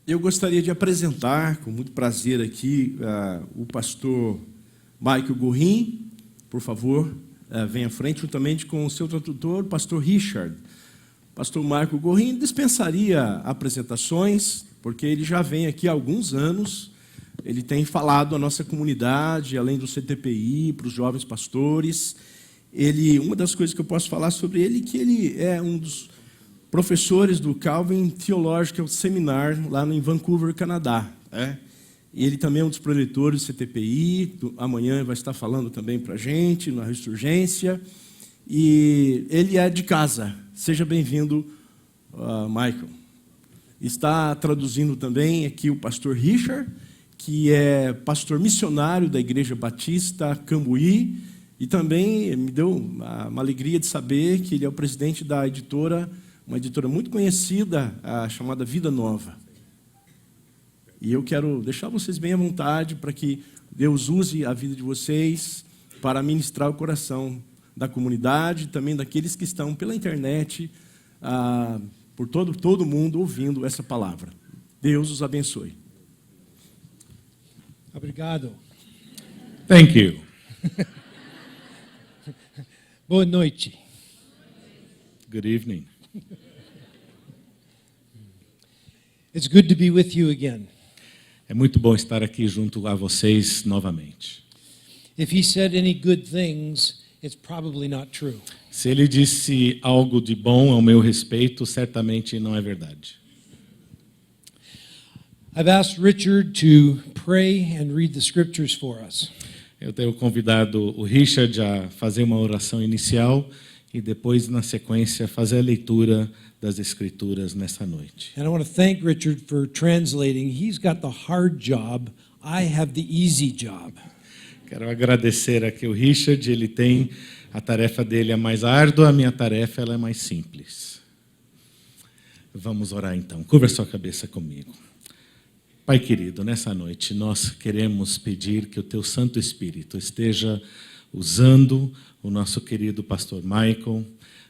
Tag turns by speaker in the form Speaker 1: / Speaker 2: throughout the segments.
Speaker 1: Eu gostaria de apresentar, com muito prazer aqui, o pastor Michael Gorin. Por favor, venha à frente, juntamente com o seu tradutor, o pastor Richard. O pastor Michael Gorin dispensaria apresentações, porque ele já vem aqui há alguns anos. Ele tem falado à nossa comunidade, além do CTPI, para os jovens pastores. Uma das coisas que eu posso falar sobre ele é que ele é um dos professores do Calvin Theological Seminar, lá em Vancouver, Canadá. E ele também é um dos preletores do CTPI, amanhã vai estar falando também para a gente, na Ressurgência. E ele é de casa. Seja bem-vindo, Michael. Está traduzindo também aqui o pastor Richard, que é pastor missionário da Igreja Batista Cambuí, e também me deu uma alegria de saber que ele é o presidente da editora, uma editora muito conhecida, chamada Vida Nova. E eu quero deixar vocês bem à vontade para que Deus use a vida de vocês para ministrar o coração da comunidade, também daqueles que estão pela internet, por todo mundo ouvindo essa palavra. Deus os abençoe.
Speaker 2: Obrigado.
Speaker 3: Thank you.
Speaker 2: Boa noite.
Speaker 3: Good evening.
Speaker 2: It's good to be with you again.
Speaker 3: É muito bom estar aqui junto a vocês novamente.
Speaker 2: If he said any good things, it's probably not true.
Speaker 3: Se ele disse algo de bom ao meu respeito, certamente não é verdade.
Speaker 2: I've asked Richard to pray and read the scriptures for us.
Speaker 3: Eu tenho convidado o Richard a fazer uma oração inicial e depois, na sequência, fazer a leitura das Escrituras nessa noite.
Speaker 2: And I want to thank Richard for translating. He's got the hard job. I have the easy job.
Speaker 3: Quero agradecer aqui o Richard. Ele tem a tarefa dele é mais árdua, a minha tarefa ela é mais simples. Vamos orar então. Curva sua cabeça comigo. Pai querido, nessa noite nós queremos pedir que o Teu Santo Espírito esteja usando o nosso querido pastor Michael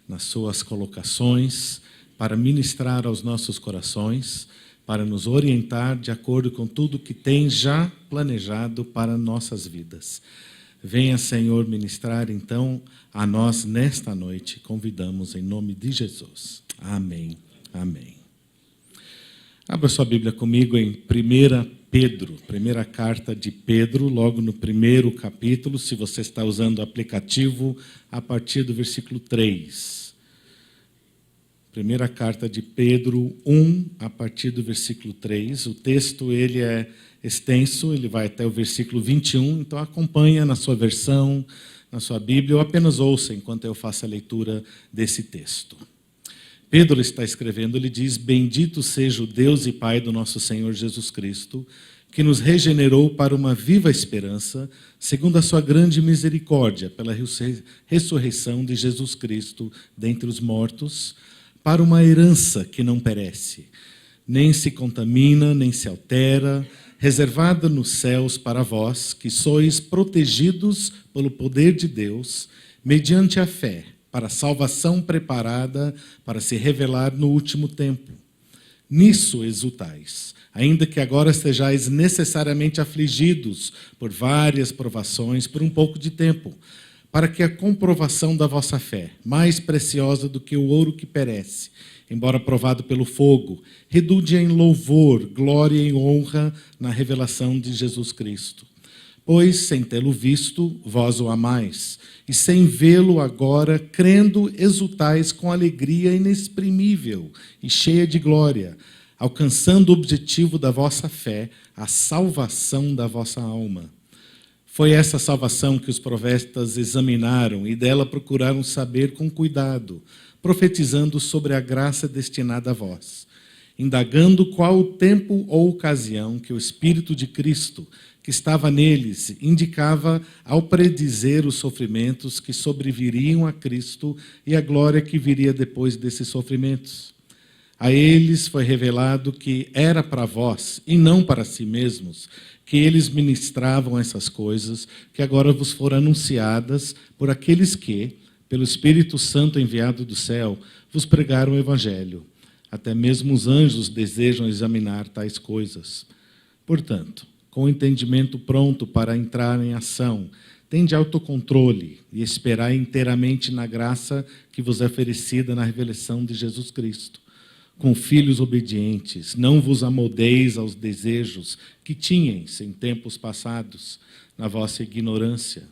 Speaker 3: nas suas colocações para ministrar aos nossos corações, para nos orientar de acordo com tudo que tem já planejado para nossas vidas. Venha, Senhor, ministrar então a nós nesta noite. Convidamos em nome de Jesus. Amém. Amém. Abra sua Bíblia comigo em 1 Pedro, primeira carta de Pedro, logo no primeiro capítulo, se você está usando o aplicativo, a partir do versículo 3. Primeira carta de Pedro 1, a partir do versículo 3. O texto ele é extenso, ele vai até o versículo 21, então acompanha na sua versão, na sua Bíblia, ou apenas ouça enquanto eu faço a leitura desse texto. Pedro está escrevendo, ele diz: Bendito seja o Deus e Pai do nosso Senhor Jesus Cristo, que nos regenerou para uma viva esperança, segundo a sua grande misericórdia, pela ressurreição de Jesus Cristo dentre os mortos, para uma herança que não perece, nem se contamina, nem se altera, reservada nos céus para vós, que sois protegidos pelo poder de Deus, mediante a fé, para a salvação preparada para se revelar no último tempo. Nisso exultais, ainda que agora sejais necessariamente afligidos por várias provações por um pouco de tempo, para que a comprovação da vossa fé, mais preciosa do que o ouro que perece, embora provado pelo fogo, redunde em louvor, glória e honra na revelação de Jesus Cristo. Pois, sem tê-lo visto, vós o amais, e sem vê-lo agora, crendo, exultais com alegria inexprimível e cheia de glória, alcançando o objetivo da vossa fé, a salvação da vossa alma. Foi essa salvação que os profetas examinaram e dela procuraram saber com cuidado, profetizando sobre a graça destinada a vós. indagando qual o tempo ou ocasião que o Espírito de Cristo, que estava neles, indicava ao predizer os sofrimentos que sobreviriam a Cristo e a glória que viria depois desses sofrimentos. A eles foi revelado que era para vós, e não para si mesmos, que eles ministravam essas coisas, que agora vos foram anunciadas por aqueles que, pelo Espírito Santo enviado do céu, vos pregaram o Evangelho. Até mesmo os anjos desejam examinar tais coisas. Portanto, com o entendimento pronto para entrar em ação, tende autocontrole e esperai inteiramente na graça que vos é oferecida na revelação de Jesus Cristo. Com filhos obedientes, não vos amoldeis aos desejos que tinhais em tempos passados, na vossa ignorância,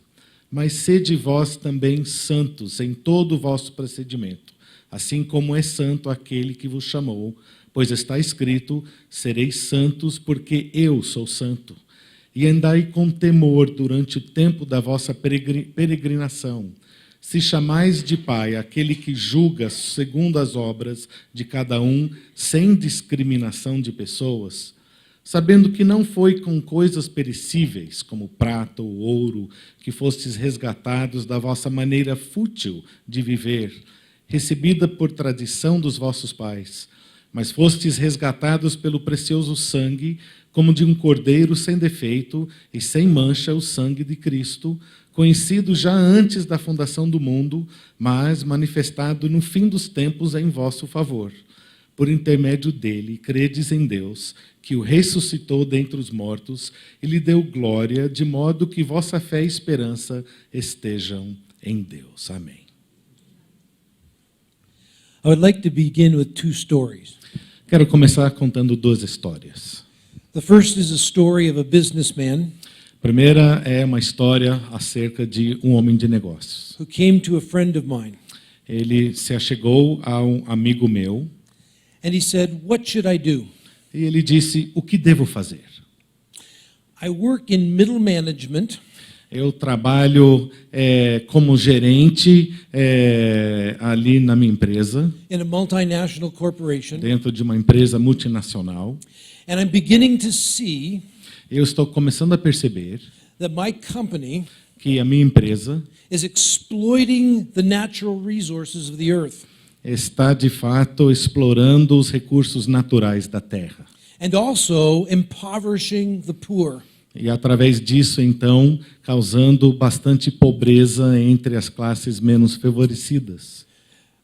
Speaker 3: mas sede vós também santos em todo o vosso procedimento, assim como é santo aquele que vos chamou, pois está escrito, sereis santos porque eu sou santo. E andai com temor durante o tempo da vossa peregrinação, se chamais de Pai aquele que julga segundo as obras de cada um, sem discriminação de pessoas, sabendo que não foi com coisas perecíveis, como prata ou ouro, que fostes resgatados da vossa maneira fútil de viver, recebida por tradição dos vossos pais, mas fostes resgatados pelo precioso sangue, como de um cordeiro sem defeito e sem mancha, o sangue de Cristo, conhecido já antes da fundação do mundo, mas manifestado no fim dos tempos em vosso favor. Por intermédio dele, credes em Deus, que o ressuscitou dentre os mortos e lhe deu glória, de modo que vossa fé e esperança estejam em Deus. Amém.
Speaker 2: I would like to begin with two stories.
Speaker 3: Quero começar contando duas histórias.
Speaker 2: The first is a story of a businessman
Speaker 3: A primeira é uma história acerca de um homem de negócios.
Speaker 2: who came to a friend of mine,
Speaker 3: Ele se achegou a um amigo meu
Speaker 2: and he said, "What should I do?
Speaker 3: e ele disse, o que devo fazer?
Speaker 2: I work in middle management
Speaker 3: Eu trabalho como gerente ali na minha empresa,
Speaker 2: in a multinational corporation,
Speaker 3: dentro de uma empresa multinacional.
Speaker 2: and I'm beginning to see
Speaker 3: Eu estou começando a perceber
Speaker 2: that my company
Speaker 3: que a minha empresa
Speaker 2: is exploiting the natural resources of the earth
Speaker 3: está, de fato, explorando os recursos naturais da terra.
Speaker 2: and also impoverishing the poor.
Speaker 3: E, através disso, então, causando bastante pobreza entre as classes menos favorecidas.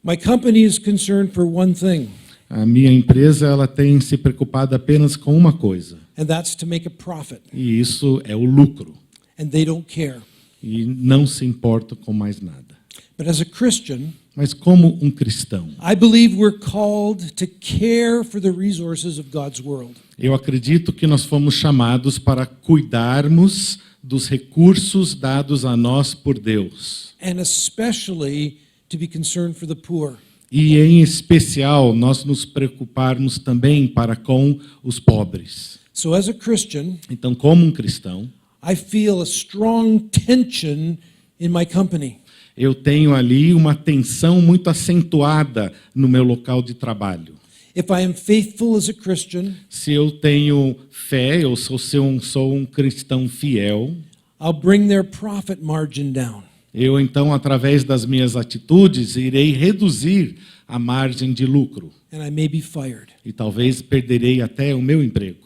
Speaker 2: My company is concerned for one thing,
Speaker 3: A minha empresa ela tem se preocupado apenas com uma coisa,
Speaker 2: and that's to make a profit,
Speaker 3: e isso é o lucro.
Speaker 2: and they don't care.
Speaker 3: E não se importa com mais nada.
Speaker 2: But as a Christian,
Speaker 3: Mas como um cristão,
Speaker 2: I believe we're called to care for the resources of God's world.
Speaker 3: eu acredito que nós fomos chamados para cuidarmos dos recursos dados a nós por Deus.
Speaker 2: And especially to be concerned for the poor.
Speaker 3: E, em especial, nós nos preocuparmos também para com os pobres.
Speaker 2: So as a Christian,
Speaker 3: Então, como um cristão,
Speaker 2: I feel a strong tension in my company.
Speaker 3: eu tenho ali uma tensão muito acentuada no meu local de trabalho.
Speaker 2: If I am faithful as a Christian,
Speaker 3: Se eu tenho fé, eu sou um cristão fiel,
Speaker 2: I'll bring their profit margin down.
Speaker 3: eu então, através das minhas atitudes, irei reduzir a margem de lucro.
Speaker 2: And I may be fired.
Speaker 3: E talvez perderei até o meu emprego.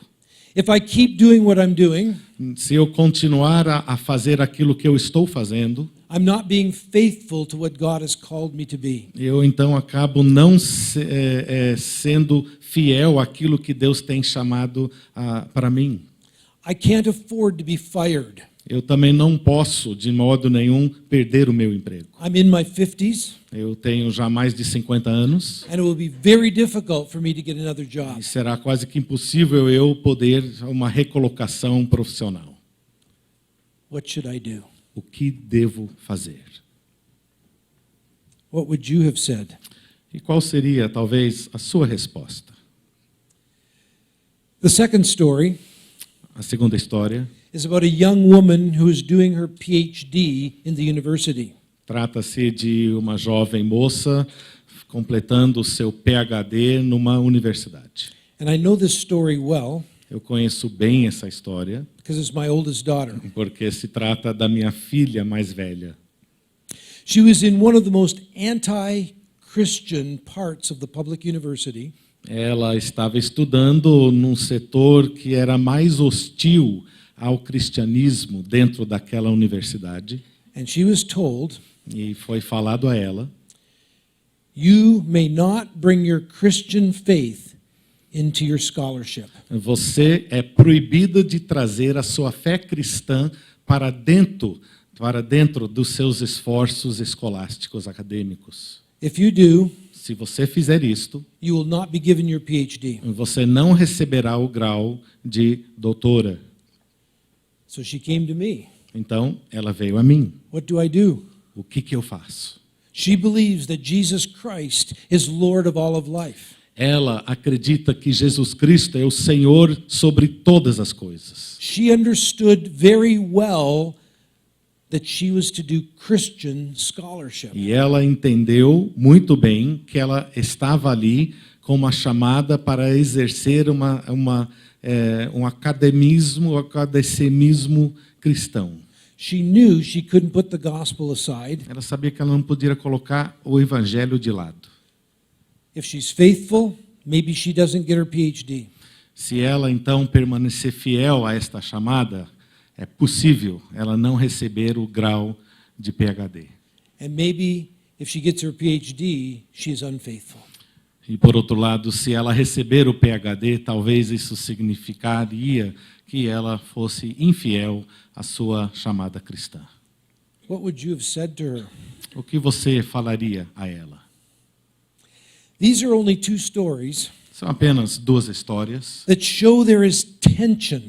Speaker 2: If I keep doing what I'm doing,
Speaker 3: Se eu continuar a fazer aquilo que eu estou fazendo,
Speaker 2: I'm not being faithful to what God has called me to be.
Speaker 3: eu então acabo não sendo fiel àquilo que Deus tem chamado para mim.
Speaker 2: I can't afford to be fired.
Speaker 3: Eu também não posso, de modo nenhum, perder o meu emprego.
Speaker 2: I'm in my 50s,
Speaker 3: Eu tenho já mais de 50 anos
Speaker 2: and it will be very difficult for me to get another job.
Speaker 3: e será quase que impossível eu poder uma recolocação profissional.
Speaker 2: What should I do?
Speaker 3: O que devo fazer?
Speaker 2: What would you have said?
Speaker 3: E qual seria, talvez, a sua resposta?
Speaker 2: The second story
Speaker 3: A segunda história
Speaker 2: is about a young woman who is doing her PhD in the university.
Speaker 3: trata-se de uma jovem moça completando o seu PhD numa universidade.
Speaker 2: And I know this story well
Speaker 3: Eu conheço bem essa história,
Speaker 2: because it's my oldest daughter.
Speaker 3: porque se trata da minha filha mais velha.
Speaker 2: She was in one of the most anti-Christian parts of the public university.
Speaker 3: Ela estava estudando num setor que era mais hostil ao cristianismo dentro daquela universidade,
Speaker 2: And she was told,
Speaker 3: e foi falado a ela:
Speaker 2: you may not bring your Christian faith into your scholarship.
Speaker 3: você é proibida de trazer a sua fé cristã para dentro dos seus esforços escolásticos acadêmicos.
Speaker 2: If you do,
Speaker 3: Se você fizer isto,
Speaker 2: you will not be given your PhD.
Speaker 3: você não receberá o grau de doutora.
Speaker 2: So she came to me.
Speaker 3: Então, ela veio a mim.
Speaker 2: What do I do?
Speaker 3: O que eu faço?
Speaker 2: She believes that Jesus Christ is Lord of all of life.
Speaker 3: Ela acredita que Jesus Cristo é o Senhor sobre todas as coisas.
Speaker 2: She understood very well that she was to do Christian scholarship.
Speaker 3: E ela entendeu muito bem que ela estava ali com uma chamada para exercer um academicismo cristão.
Speaker 2: She knew she couldn't put the gospel aside.
Speaker 3: Ela sabia que ela não podia colocar o evangelho de lado.
Speaker 2: If she's faithful, maybe she doesn't get her PhD.
Speaker 3: Se ela então permanecer fiel a esta chamada, é possível ela não receber o grau de PhD.
Speaker 2: And maybe if she gets her PhD, she is unfaithful.
Speaker 3: E por outro lado, se ela receber o PhD, talvez isso significaria que ela fosse infiel à sua chamada cristã.
Speaker 2: What would you have said to her?
Speaker 3: O que você falaria a ela?
Speaker 2: These are only two stories
Speaker 3: São apenas duas histórias
Speaker 2: that show there is tension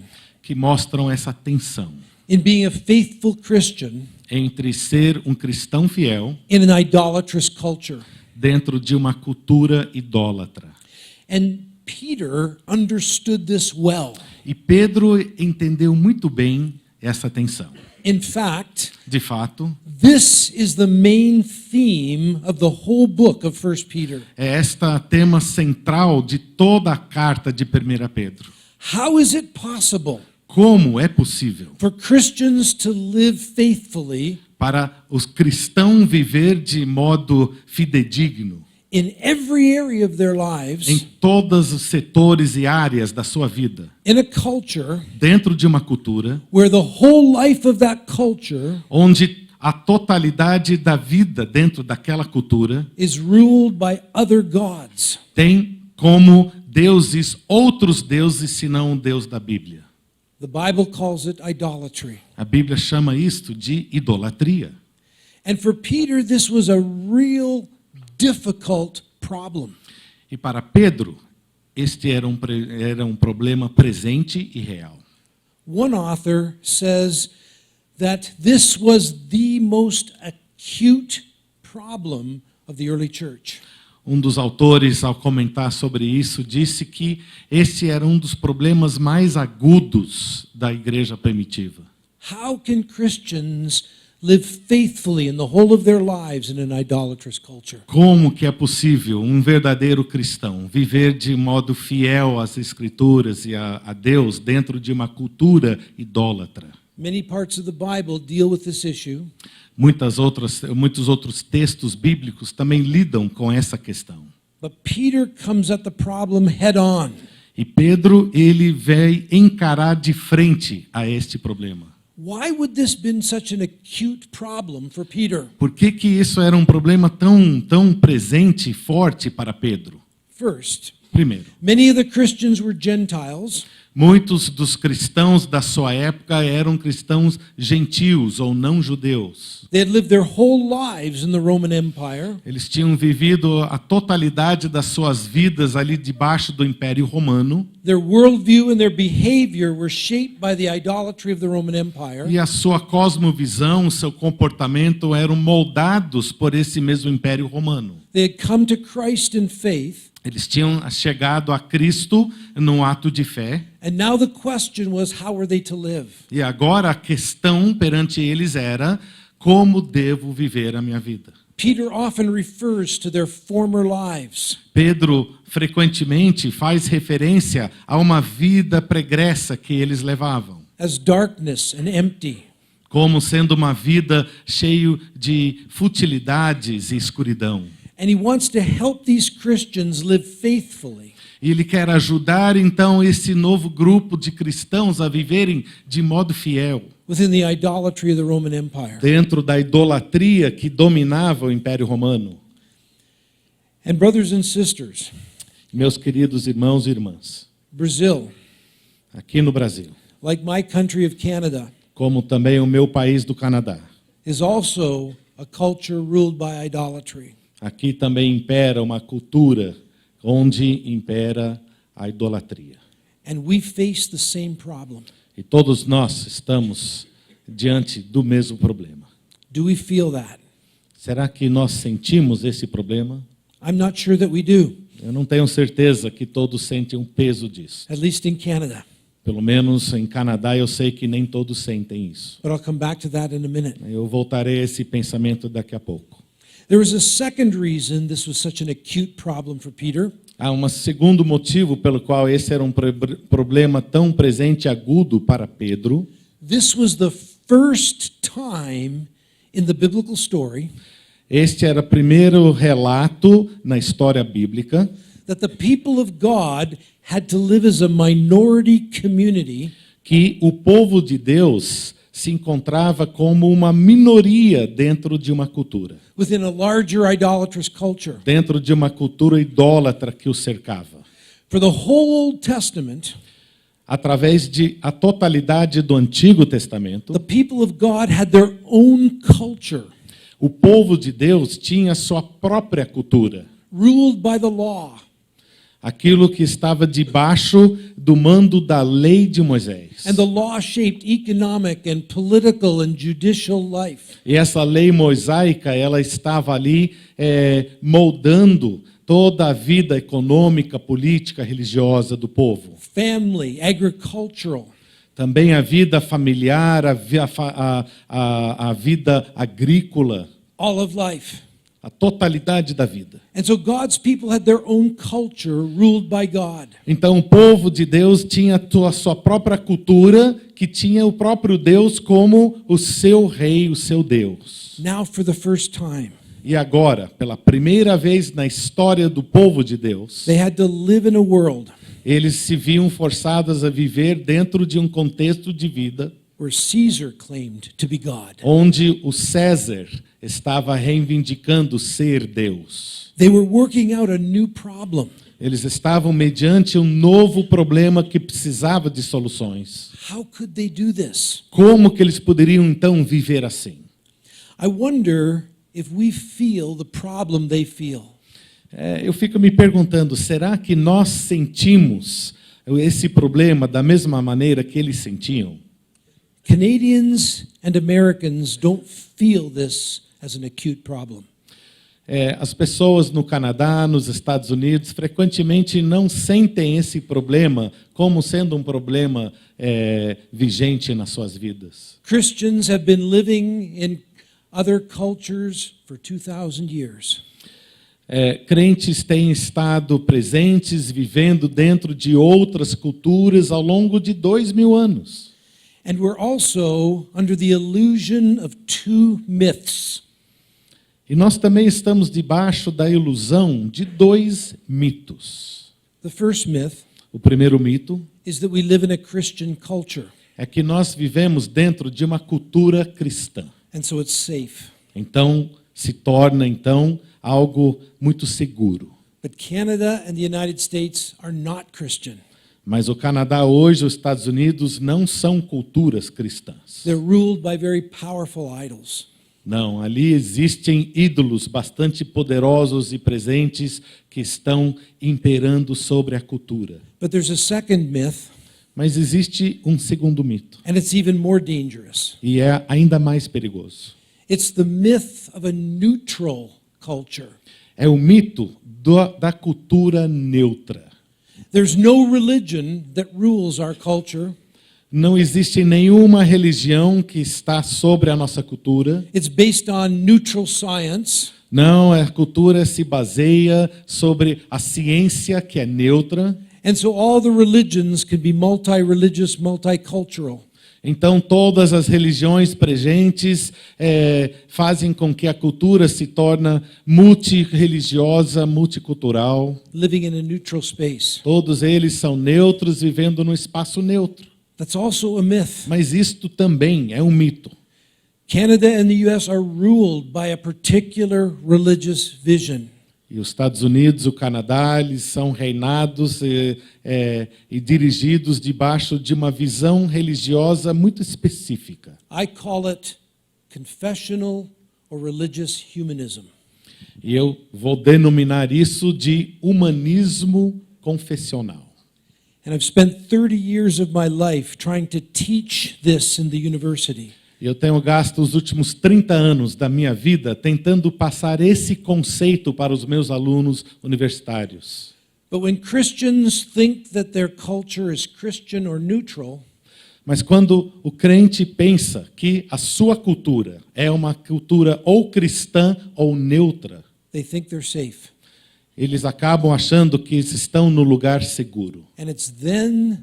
Speaker 3: que mostram essa tensão
Speaker 2: in being a faithful Christian
Speaker 3: entre ser um cristão fiel
Speaker 2: in an idolatrous culture.
Speaker 3: dentro de uma cultura idólatra.
Speaker 2: And Peter understood this well.
Speaker 3: E Pedro entendeu muito bem essa tensão.
Speaker 2: In fact,
Speaker 3: De fato,
Speaker 2: this is the main theme of the whole book of 1 Peter.
Speaker 3: é este tema central de toda a carta de 1 Pedro.
Speaker 2: How is it possible
Speaker 3: Como é possível
Speaker 2: for Christians to live faithfully
Speaker 3: para os cristãos viver de modo fidedigno
Speaker 2: in every area of their
Speaker 3: em
Speaker 2: lives
Speaker 3: todos os setores e áreas da sua vida,
Speaker 2: in a culture
Speaker 3: dentro de uma cultura
Speaker 2: where the whole life of that culture
Speaker 3: onde a totalidade da vida dentro daquela cultura
Speaker 2: is ruled by other gods?
Speaker 3: tem como deuses outros deuses senão o Deus da Bíblia.
Speaker 2: The Bible calls it idolatry.
Speaker 3: A Bíblia chama isto de idolatria.
Speaker 2: And for Peter, this was a real difficult problem.
Speaker 3: E para Pedro, este era um problema presente e real.
Speaker 2: One author says that this was the most acute problem of the early church.
Speaker 3: Um dos autores, ao comentar sobre isso, disse que esse era um dos problemas mais agudos da igreja primitiva.
Speaker 2: How can Christians live faithfully in the whole of their lives in an idolatrous culture?
Speaker 3: Como que é possível um verdadeiro cristão viver de modo fiel às Escrituras e a Deus dentro de uma cultura idólatra?
Speaker 2: Many parts of the Bible deal with this issue.
Speaker 3: Muitos outros textos bíblicos também lidam com essa questão.
Speaker 2: But Peter comes at the problem head on.
Speaker 3: E Pedro, ele veio encarar de frente a este problema.
Speaker 2: Why would this been such an acute problem for Peter?
Speaker 3: Por que isso era um problema tão presente e forte para Pedro?
Speaker 2: First,
Speaker 3: Primeiro,
Speaker 2: many of the Christians were Gentiles,
Speaker 3: muitos dos cristãos da sua época eram cristãos gentios ou não judeus.
Speaker 2: they had lived their whole lives in the Roman Empire.
Speaker 3: Eles tinham vivido a totalidade das suas vidas ali debaixo do Império Romano.
Speaker 2: Their worldview and their behavior were shaped by the idolatry of the Roman Empire.
Speaker 3: E a sua cosmovisão, seu comportamento eram moldados por esse mesmo Império Romano.
Speaker 2: They had come to Christ in faith,
Speaker 3: Eles tinham chegado a Cristo num ato de fé.
Speaker 2: and now the question was, how were they to live?
Speaker 3: E agora a questão perante eles era: como devo viver a minha vida?
Speaker 2: Peter often refers to their former lives.
Speaker 3: Pedro frequentemente faz referência a uma vida pregressa que eles levavam,
Speaker 2: As darkness and empty.
Speaker 3: como sendo uma vida cheia de futilidades e escuridão.
Speaker 2: And he wants to help these Christians live faithfully.
Speaker 3: E ele quer ajudar então esse novo grupo de cristãos a viverem de modo fiel,
Speaker 2: Within the idolatry of the Roman Empire.
Speaker 3: dentro da idolatria que dominava o Império Romano.
Speaker 2: And brothers and sisters,
Speaker 3: Meus queridos irmãos e irmãs,
Speaker 2: Brazil,
Speaker 3: aqui no Brasil,
Speaker 2: like my country of Canada,
Speaker 3: como também o meu país do Canadá,
Speaker 2: is also a culture ruled by idolatry.
Speaker 3: aqui também impera uma cultura onde impera a idolatria.
Speaker 2: And we face the same problem.
Speaker 3: E todos nós estamos diante do mesmo problema.
Speaker 2: Do we feel that?
Speaker 3: Será que nós sentimos esse problema?
Speaker 2: I'm not sure that we do,
Speaker 3: Eu não tenho certeza que todos sentem um peso disso.
Speaker 2: at least in Canada.
Speaker 3: Pelo menos em Canadá eu sei que nem todos sentem isso.
Speaker 2: But I'll come back to that in a minute.
Speaker 3: Eu voltarei a esse pensamento daqui a pouco.
Speaker 2: There was a second reason this was such an acute problem for Peter.
Speaker 3: Há um segundo motivo pelo qual esse era um problema tão presente e agudo para Pedro.
Speaker 2: This was the first time in the biblical story
Speaker 3: Este era o primeiro relato na história bíblica
Speaker 2: that the people of God had to live as a minority community
Speaker 3: que o povo de Deus se encontrava como uma minoria dentro de uma cultura,
Speaker 2: within a larger idolatrous culture.
Speaker 3: dentro de uma cultura idólatra que o cercava.
Speaker 2: For the whole Old Testament,
Speaker 3: Através de a totalidade do Antigo Testamento,
Speaker 2: the people of God had their own culture,
Speaker 3: o povo de Deus tinha sua própria cultura,
Speaker 2: ruled by the law.
Speaker 3: aquilo que estava debaixo do mando da lei de Moisés.
Speaker 2: And the law shaped economic and political and judicial life.
Speaker 3: E essa lei mosaica, ela estava ali moldando toda a vida econômica, política, religiosa do povo.
Speaker 2: Family, agricultural.
Speaker 3: Também a vida familiar, a vida agrícola,
Speaker 2: All of life.
Speaker 3: a totalidade da vida.
Speaker 2: And so God's people had their own culture ruled by God.
Speaker 3: Então o povo de Deus tinha a sua própria cultura, que tinha o próprio Deus como o seu rei, o seu Deus.
Speaker 2: Now, for the first time,
Speaker 3: E agora, pela primeira vez na história do povo de Deus,
Speaker 2: they had to live in a world
Speaker 3: eles se viam forçados a viver dentro de um contexto de vida
Speaker 2: where Caesar claimed to be God.
Speaker 3: onde o César estava reivindicando ser Deus.
Speaker 2: They were working out a new problem.
Speaker 3: Eles estavam mediante um novo problema que precisava de soluções.
Speaker 2: How could they do this?
Speaker 3: Como que eles poderiam então viver assim?
Speaker 2: I wonder if we feel the problem they feel.
Speaker 3: Eu fico me perguntando, será que nós sentimos esse problema da mesma maneira que eles sentiam?
Speaker 2: Canadians and Americans don't feel this as an acute problem.
Speaker 3: As pessoas no Canadá, nos Estados Unidos, frequentemente não sentem esse problema como sendo um problema vigente nas suas vidas.
Speaker 2: Christians have been living in other cultures for 2,000 years.
Speaker 3: Crentes têm estado presentes, vivendo dentro de outras culturas ao longo de 2000 anos.
Speaker 2: And we're also under the illusion of two myths.
Speaker 3: E nós também estamos debaixo da ilusão de dois mitos.
Speaker 2: The first myth
Speaker 3: O primeiro mito
Speaker 2: is that we live in a Christian culture,
Speaker 3: é que nós vivemos dentro de uma cultura cristã.
Speaker 2: and so it's safe.
Speaker 3: Então, se torna então algo muito seguro.
Speaker 2: But Canada and the United States are not Christian.
Speaker 3: Mas o Canadá hoje, os Estados Unidos não são culturas cristãs.
Speaker 2: They're ruled by very powerful idols.
Speaker 3: Não, ali existem ídolos bastante poderosos e presentes que estão imperando sobre a cultura.
Speaker 2: But there's a second myth,
Speaker 3: Mas existe um segundo mito,
Speaker 2: and it's even more dangerous.
Speaker 3: e é ainda mais perigoso.
Speaker 2: It's the myth of a neutral culture.
Speaker 3: É o mito da cultura neutra.
Speaker 2: There's no religion that rules our culture.
Speaker 3: Não existe nenhuma religião que está sobre a nossa cultura.
Speaker 2: It's based on neutral science.
Speaker 3: Não, a cultura se baseia sobre a ciência que é neutra.
Speaker 2: And so all the religions can be multi-religious, multicultural.
Speaker 3: Então, todas as religiões presentes fazem com que a cultura se torne multirreligiosa, multicultural.
Speaker 2: Living in a neutral space.
Speaker 3: Todos eles são neutros, vivendo num espaço neutro.
Speaker 2: That's also a myth.
Speaker 3: Mas isto também é um mito.
Speaker 2: Canada and the US are ruled by a particular religious vision.
Speaker 3: E os Estados Unidos, o Canadá, eles são reinados e dirigidos debaixo de uma visão religiosa muito específica.
Speaker 2: I call it confessional or religious humanism.
Speaker 3: E eu vou denominar isso de humanismo confessional.
Speaker 2: And I've spent 30 years of my life trying to teach this in the university.
Speaker 3: Eu tenho gasto os últimos 30 anos da minha vida tentando passar esse conceito para os meus alunos universitários.
Speaker 2: But when Christians think that their culture is Christian or neutral,
Speaker 3: Mas quando o crente pensa que a sua cultura é uma cultura ou cristã ou neutra,
Speaker 2: they think they're safe.
Speaker 3: eles acabam achando que eles estão no lugar seguro.
Speaker 2: And it's then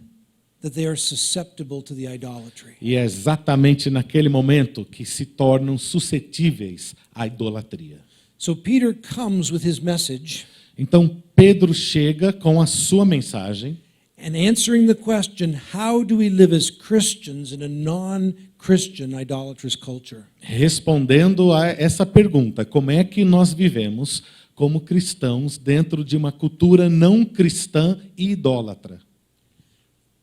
Speaker 2: that they are susceptible to the idolatry.
Speaker 3: E é exatamente naquele momento que se tornam suscetíveis à idolatria.
Speaker 2: So Peter comes with his message
Speaker 3: Então Pedro chega com a sua mensagem,
Speaker 2: and answering the question, how do we live as Christians in a non-Christian idolatrous culture?
Speaker 3: respondendo a essa pergunta: como é que nós vivemos como cristãos dentro de uma cultura não cristã e idólatra?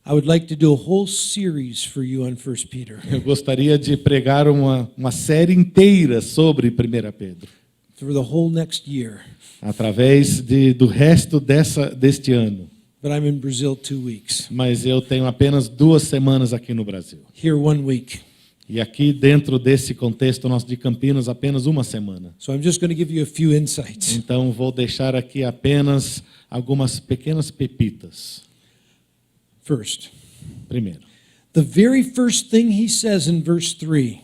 Speaker 2: I would like to do a whole series for you on 1 Peter.
Speaker 3: Eu gostaria de pregar uma série inteira sobre 1 Pedro,
Speaker 2: For the whole next year.
Speaker 3: através do resto deste ano.
Speaker 2: But I'm in Brazil 2 weeks.
Speaker 3: Mas eu tenho apenas 2 semanas aqui no Brasil.
Speaker 2: Here 1 week.
Speaker 3: E aqui dentro desse contexto nosso de Campinas, apenas 1 semana.
Speaker 2: So I'm just going to give you a few insights.
Speaker 3: Então vou deixar aqui apenas algumas pequenas pepitas.
Speaker 2: First,
Speaker 3: Primeiro,
Speaker 2: the very first thing he says in verse 3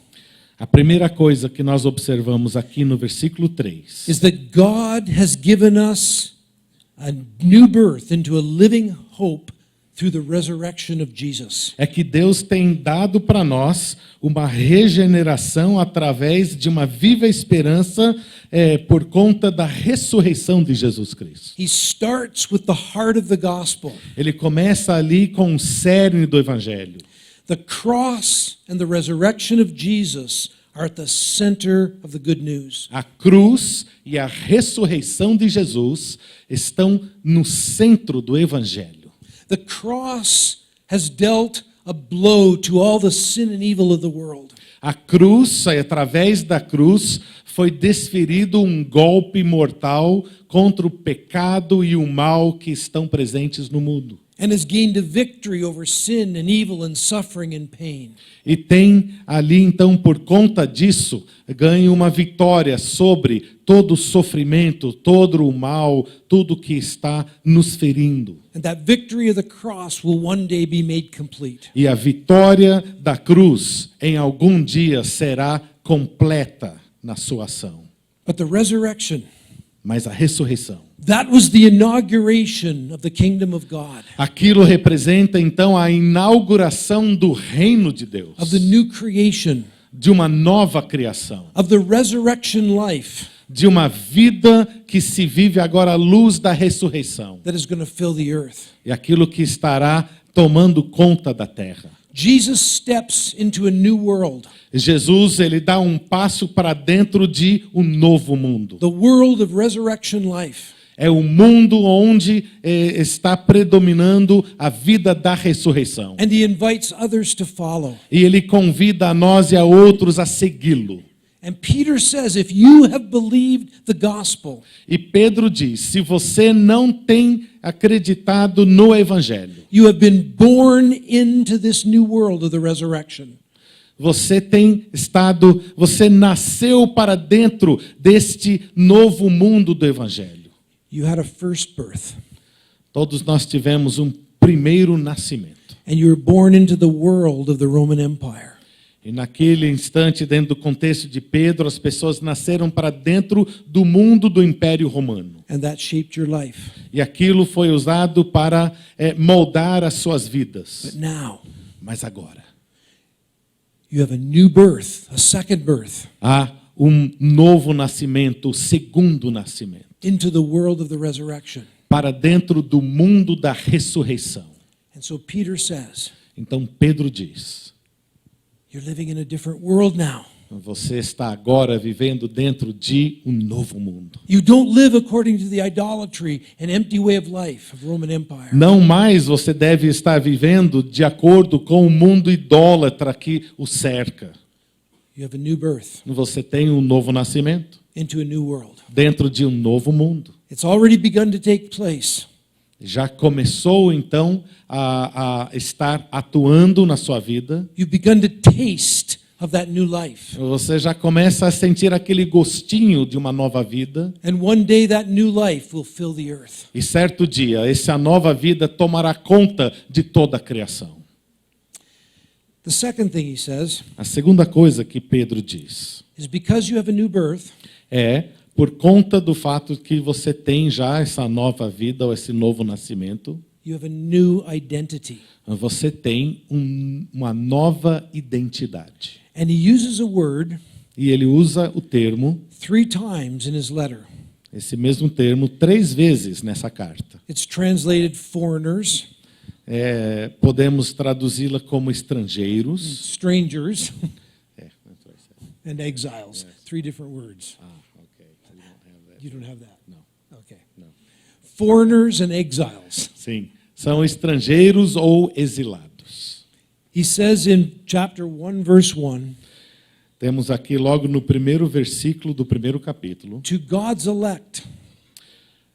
Speaker 3: a primeira coisa que nós observamos aqui no versículo 3
Speaker 2: is that God has given us a new birth into a living hope through the resurrection of Jesus.
Speaker 3: é que Deus tem dado para nós uma regeneração através de uma viva esperança por conta da ressurreição de Jesus Cristo.
Speaker 2: He starts with the heart of the gospel.
Speaker 3: Ele começa ali com o cerne do Evangelho.
Speaker 2: The cross and the resurrection of Jesus are at the center of the good news.
Speaker 3: A cruz e a ressurreição de Jesus estão no centro do Evangelho.
Speaker 2: The cross has dealt a blow to all the sin and evil of the world.
Speaker 3: A cruz, através da cruz, foi desferido um golpe mortal contra o pecado e o mal que estão presentes no mundo.
Speaker 2: And has gained a victory over sin and evil and suffering and pain.
Speaker 3: E tem ali, então, por conta disso, ganha uma vitória sobre todo o sofrimento, todo o mal, tudo que está nos ferindo.
Speaker 2: And that victory of the cross will one day be made complete.
Speaker 3: E a vitória da cruz, em algum dia, será completa na sua ação.
Speaker 2: But the resurrection,
Speaker 3: Mas a ressurreição,
Speaker 2: that was the inauguration of the kingdom of God,
Speaker 3: aquilo representa, então, a inauguração do reino de Deus,
Speaker 2: of the new creation,
Speaker 3: de uma nova criação,
Speaker 2: of the resurrection life
Speaker 3: de uma vida que se vive agora à luz da ressurreição.
Speaker 2: that is going to fill the earth.
Speaker 3: E aquilo que estará tomando conta da terra.
Speaker 2: Jesus steps into a new world,
Speaker 3: Jesus, ele dá um passo para dentro de um novo mundo.
Speaker 2: the world of resurrection life.
Speaker 3: É o mundo onde está predominando a vida da ressurreição.
Speaker 2: And he invites others to follow.
Speaker 3: E ele convida a nós e a outros a segui-lo.
Speaker 2: And Peter says, if you have believed the gospel,
Speaker 3: E Pedro diz, se você não tem acreditado no evangelho,
Speaker 2: you have been born into this new world of the resurrection.
Speaker 3: você nasceu para dentro deste novo mundo do evangelho.
Speaker 2: You had a first birth,
Speaker 3: Todos nós tivemos um primeiro nascimento.
Speaker 2: and you were born into the world of the Roman Empire.
Speaker 3: E naquele instante, dentro do contexto de Pedro, as pessoas nasceram para dentro do mundo do Império Romano.
Speaker 2: And that shaped your life.
Speaker 3: E aquilo foi usado para moldar as suas vidas.
Speaker 2: But now,
Speaker 3: Mas agora,
Speaker 2: you have a new birth, a second birth,
Speaker 3: há um novo nascimento, o segundo nascimento,
Speaker 2: into the world of the resurrection.
Speaker 3: para dentro do mundo da ressurreição.
Speaker 2: And so Peter says,
Speaker 3: Então Pedro diz:
Speaker 2: you're living in a different world now.
Speaker 3: você está agora vivendo dentro de um novo mundo.
Speaker 2: You don't live according to the idolatry and empty way of life of Roman Empire.
Speaker 3: Não mais você deve estar vivendo de acordo com o mundo idólatra que o cerca.
Speaker 2: You have a new birth
Speaker 3: Você tem um novo nascimento
Speaker 2: into a new world.
Speaker 3: dentro de um novo mundo.
Speaker 2: It's already begun to take place.
Speaker 3: Já começou então a estar atuando na sua vida.
Speaker 2: You've begun to taste of that new life.
Speaker 3: Você já começa a sentir aquele gostinho de uma nova vida.
Speaker 2: And one day that new life will fill the earth.
Speaker 3: E certo dia, essa nova vida tomará conta de toda a criação.
Speaker 2: The second thing he says
Speaker 3: A segunda coisa que Pedro diz
Speaker 2: is because you have a new birth,
Speaker 3: é por conta do fato que você tem já essa nova vida ou esse novo nascimento,
Speaker 2: you have a new identity.
Speaker 3: você tem uma nova identidade.
Speaker 2: And he uses a word
Speaker 3: E ele usa o termo,
Speaker 2: 3 times in his letter.
Speaker 3: esse mesmo termo, 3 vezes nessa carta.
Speaker 2: It's translated foreigners,
Speaker 3: Podemos traduzi-la como estrangeiros.
Speaker 2: strangers,
Speaker 3: É,
Speaker 2: and exiles. 3 different words.
Speaker 3: ok.
Speaker 2: You don't have that?
Speaker 3: No.
Speaker 2: Okay.
Speaker 3: No.
Speaker 2: Foreigners and exiles.
Speaker 3: Sim, são estrangeiros ou exilados.
Speaker 2: He says in chapter 1, verse 1,
Speaker 3: Temos aqui logo no primeiro versículo do primeiro capítulo,
Speaker 2: to God's elect,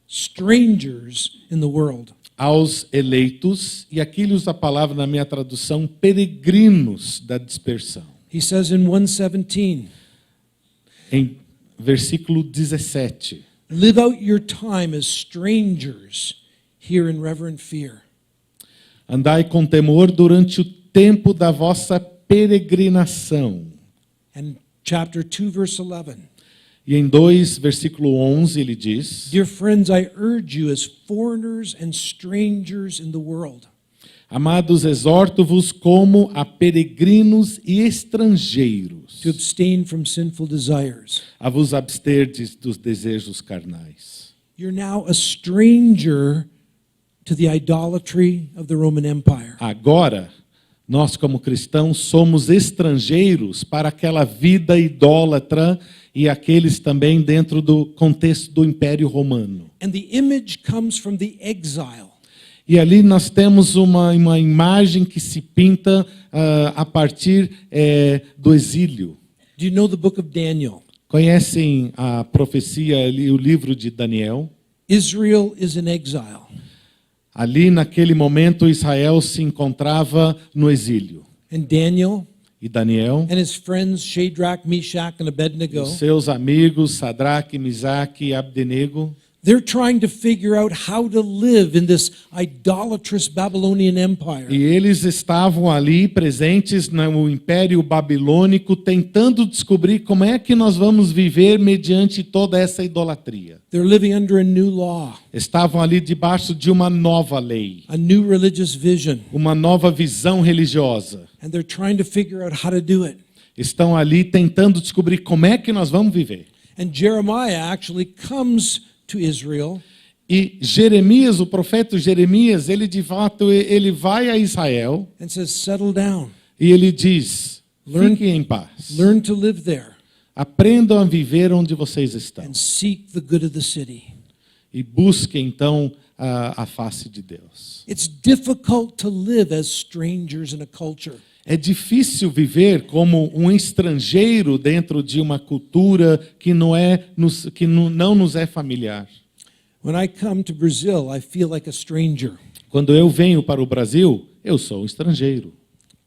Speaker 2: strangers in the world.
Speaker 3: aos eleitos, e aqui ele usa a palavra na minha tradução, peregrinos da dispersão.
Speaker 2: He says in 1:17,
Speaker 3: Em versículo 17,
Speaker 2: live out your time as strangers here in reverent fear.
Speaker 3: andai com temor durante o tempo da vossa peregrinação.
Speaker 2: And chapter 2, verse 11,
Speaker 3: E em 2, versículo 11, ele diz:
Speaker 2: dear friends, I urge you as foreigners and strangers in the world.
Speaker 3: Amados, exorto-vos como a peregrinos e estrangeiros,
Speaker 2: To abstain from sinful desires.
Speaker 3: a vos absterdes dos desejos carnais.
Speaker 2: You're now a stranger to the idolatry of the Roman Empire.
Speaker 3: Agora, nós como cristãos somos estrangeiros para aquela vida idólatra e aqueles também dentro do contexto do Império Romano.
Speaker 2: And the image comes from the exile.
Speaker 3: E ali nós temos uma imagem que se pinta a partir do exílio.
Speaker 2: Do you know the book of Daniel?
Speaker 3: Conhecem a profecia ali, o livro de Daniel?
Speaker 2: Israel is in exile.
Speaker 3: Ali naquele momento Israel se encontrava no exílio.
Speaker 2: And Daniel
Speaker 3: E Daniel,
Speaker 2: and his friends Shadrach, Meshach, and Abednego,
Speaker 3: os seus amigos Sadraque, Misaque e Abdenego,
Speaker 2: they're trying to figure out how to live in this idolatrous Babylonian empire.
Speaker 3: e eles estavam ali presentes no Império Babilônico tentando descobrir como é que nós vamos viver mediante toda essa idolatria.
Speaker 2: They're living under a new law,
Speaker 3: Estavam ali debaixo de uma nova lei,
Speaker 2: a new religious vision,
Speaker 3: uma nova visão religiosa.
Speaker 2: and they're trying to figure out how to do it.
Speaker 3: Estão ali tentando descobrir como é que nós vamos viver.
Speaker 2: And Jeremiah actually comes to Israel
Speaker 3: E Jeremias, o profeta Jeremias, ele de fato ele vai a Israel
Speaker 2: and says, settle down,
Speaker 3: e ele diz:
Speaker 2: Learn-
Speaker 3: fiquem em paz,
Speaker 2: learn to live there,
Speaker 3: aprendam a viver onde vocês estão
Speaker 2: and seek the good of the city.
Speaker 3: e busquem então a face de Deus.
Speaker 2: It's difficult to live as strangers in a culture.
Speaker 3: É difícil viver como um estrangeiro dentro de uma cultura que não nos é familiar.
Speaker 2: When I come to Brazil, I feel like a stranger.
Speaker 3: Quando eu venho para o Brasil, eu sou um estrangeiro.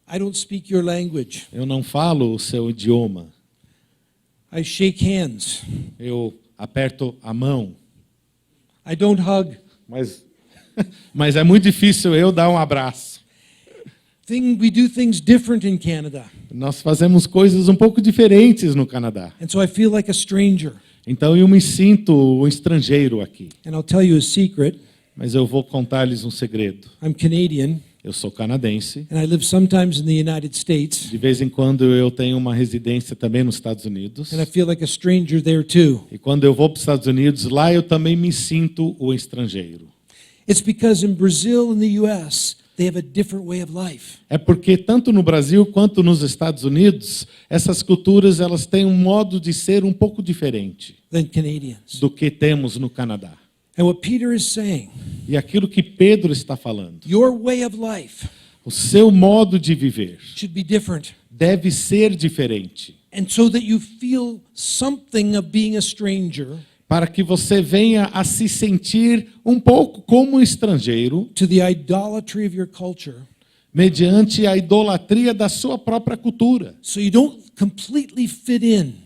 Speaker 2: I don't speak your language.
Speaker 3: Eu não falo o seu idioma.
Speaker 2: I shake hands.
Speaker 3: Eu aperto a mão.
Speaker 2: I don't hug.
Speaker 3: Mas é muito difícil eu dar um abraço.
Speaker 2: We do things different in Canada.
Speaker 3: Nós fazemos coisas um pouco diferentes no Canadá.
Speaker 2: And so I feel like a stranger.
Speaker 3: Então eu me sinto um estrangeiro aqui.
Speaker 2: And I'll tell you a secret.
Speaker 3: Mas eu vou contar-lhes um segredo.
Speaker 2: I'm Canadian,
Speaker 3: Eu sou canadense.
Speaker 2: and I live sometimes in the United States,
Speaker 3: De vez em quando eu tenho uma residência também nos Estados Unidos.
Speaker 2: and I feel like a stranger there too.
Speaker 3: E quando eu vou para os Estados Unidos, lá eu também me sinto o estrangeiro.
Speaker 2: It's because in Brazil and the US, they have a different way of life.
Speaker 3: É porque tanto no Brasil quanto nos Estados Unidos, essas culturas elas têm um modo de ser um pouco diferente
Speaker 2: Than Canadians.
Speaker 3: do que temos no Canadá.
Speaker 2: And what Peter is saying,
Speaker 3: E aquilo que Pedro está falando,
Speaker 2: your way of life
Speaker 3: o seu modo de viver
Speaker 2: should be different.
Speaker 3: deve ser diferente,
Speaker 2: And so that you feel something of being a stranger
Speaker 3: para que você venha a se sentir um pouco como um estrangeiro,
Speaker 2: to the idolatry of your culture,
Speaker 3: mediante a idolatria da sua própria cultura.
Speaker 2: so you don't completely fit in.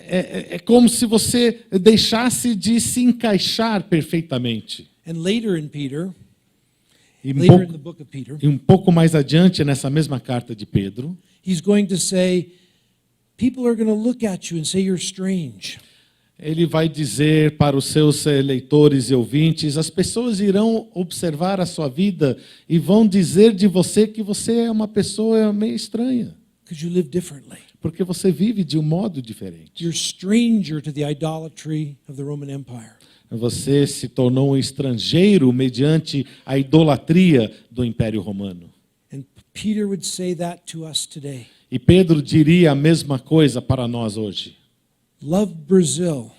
Speaker 3: É como se você deixasse de se encaixar perfeitamente.
Speaker 2: And later in Peter,
Speaker 3: E
Speaker 2: later in the book of Peter,
Speaker 3: um pouco mais adiante, nessa mesma carta de Pedro,
Speaker 2: he's going to say, people are going to look at you and say you're strange.
Speaker 3: ele vai dizer para os seus leitores e ouvintes, as pessoas irão observar a sua vida e vão dizer de você que você é uma pessoa meio estranha,
Speaker 2: Because you live differently.
Speaker 3: porque você vive de um modo diferente.
Speaker 2: You're stranger to the idolatry of the Roman Empire.
Speaker 3: Você se tornou um estrangeiro mediante a idolatria do Império Romano.
Speaker 2: And Peter would say that to us today.
Speaker 3: E Pedro diria a mesma coisa para nós hoje.
Speaker 2: Love Brazil.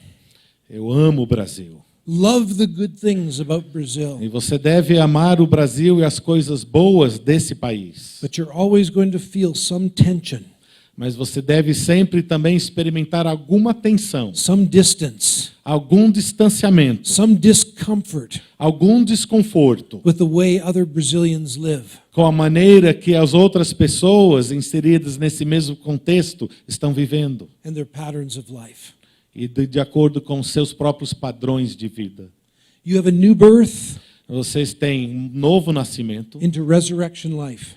Speaker 3: Eu amo o Brasil.
Speaker 2: Love the good things about Brazil.
Speaker 3: E você deve amar o Brasil e as coisas boas desse país.
Speaker 2: But you're always going to feel some tension,
Speaker 3: Mas você deve sempre também experimentar alguma tensão,
Speaker 2: some distance,
Speaker 3: algum distanciamento,
Speaker 2: some discomfort
Speaker 3: algum desconforto
Speaker 2: with the way other Brazilians live.
Speaker 3: com a maneira que as outras pessoas inseridas nesse mesmo contexto estão vivendo
Speaker 2: And their patterns of life.
Speaker 3: e de acordo com seus próprios padrões de vida.
Speaker 2: You have a new birth
Speaker 3: Vocês têm um novo nascimento
Speaker 2: into resurrection life.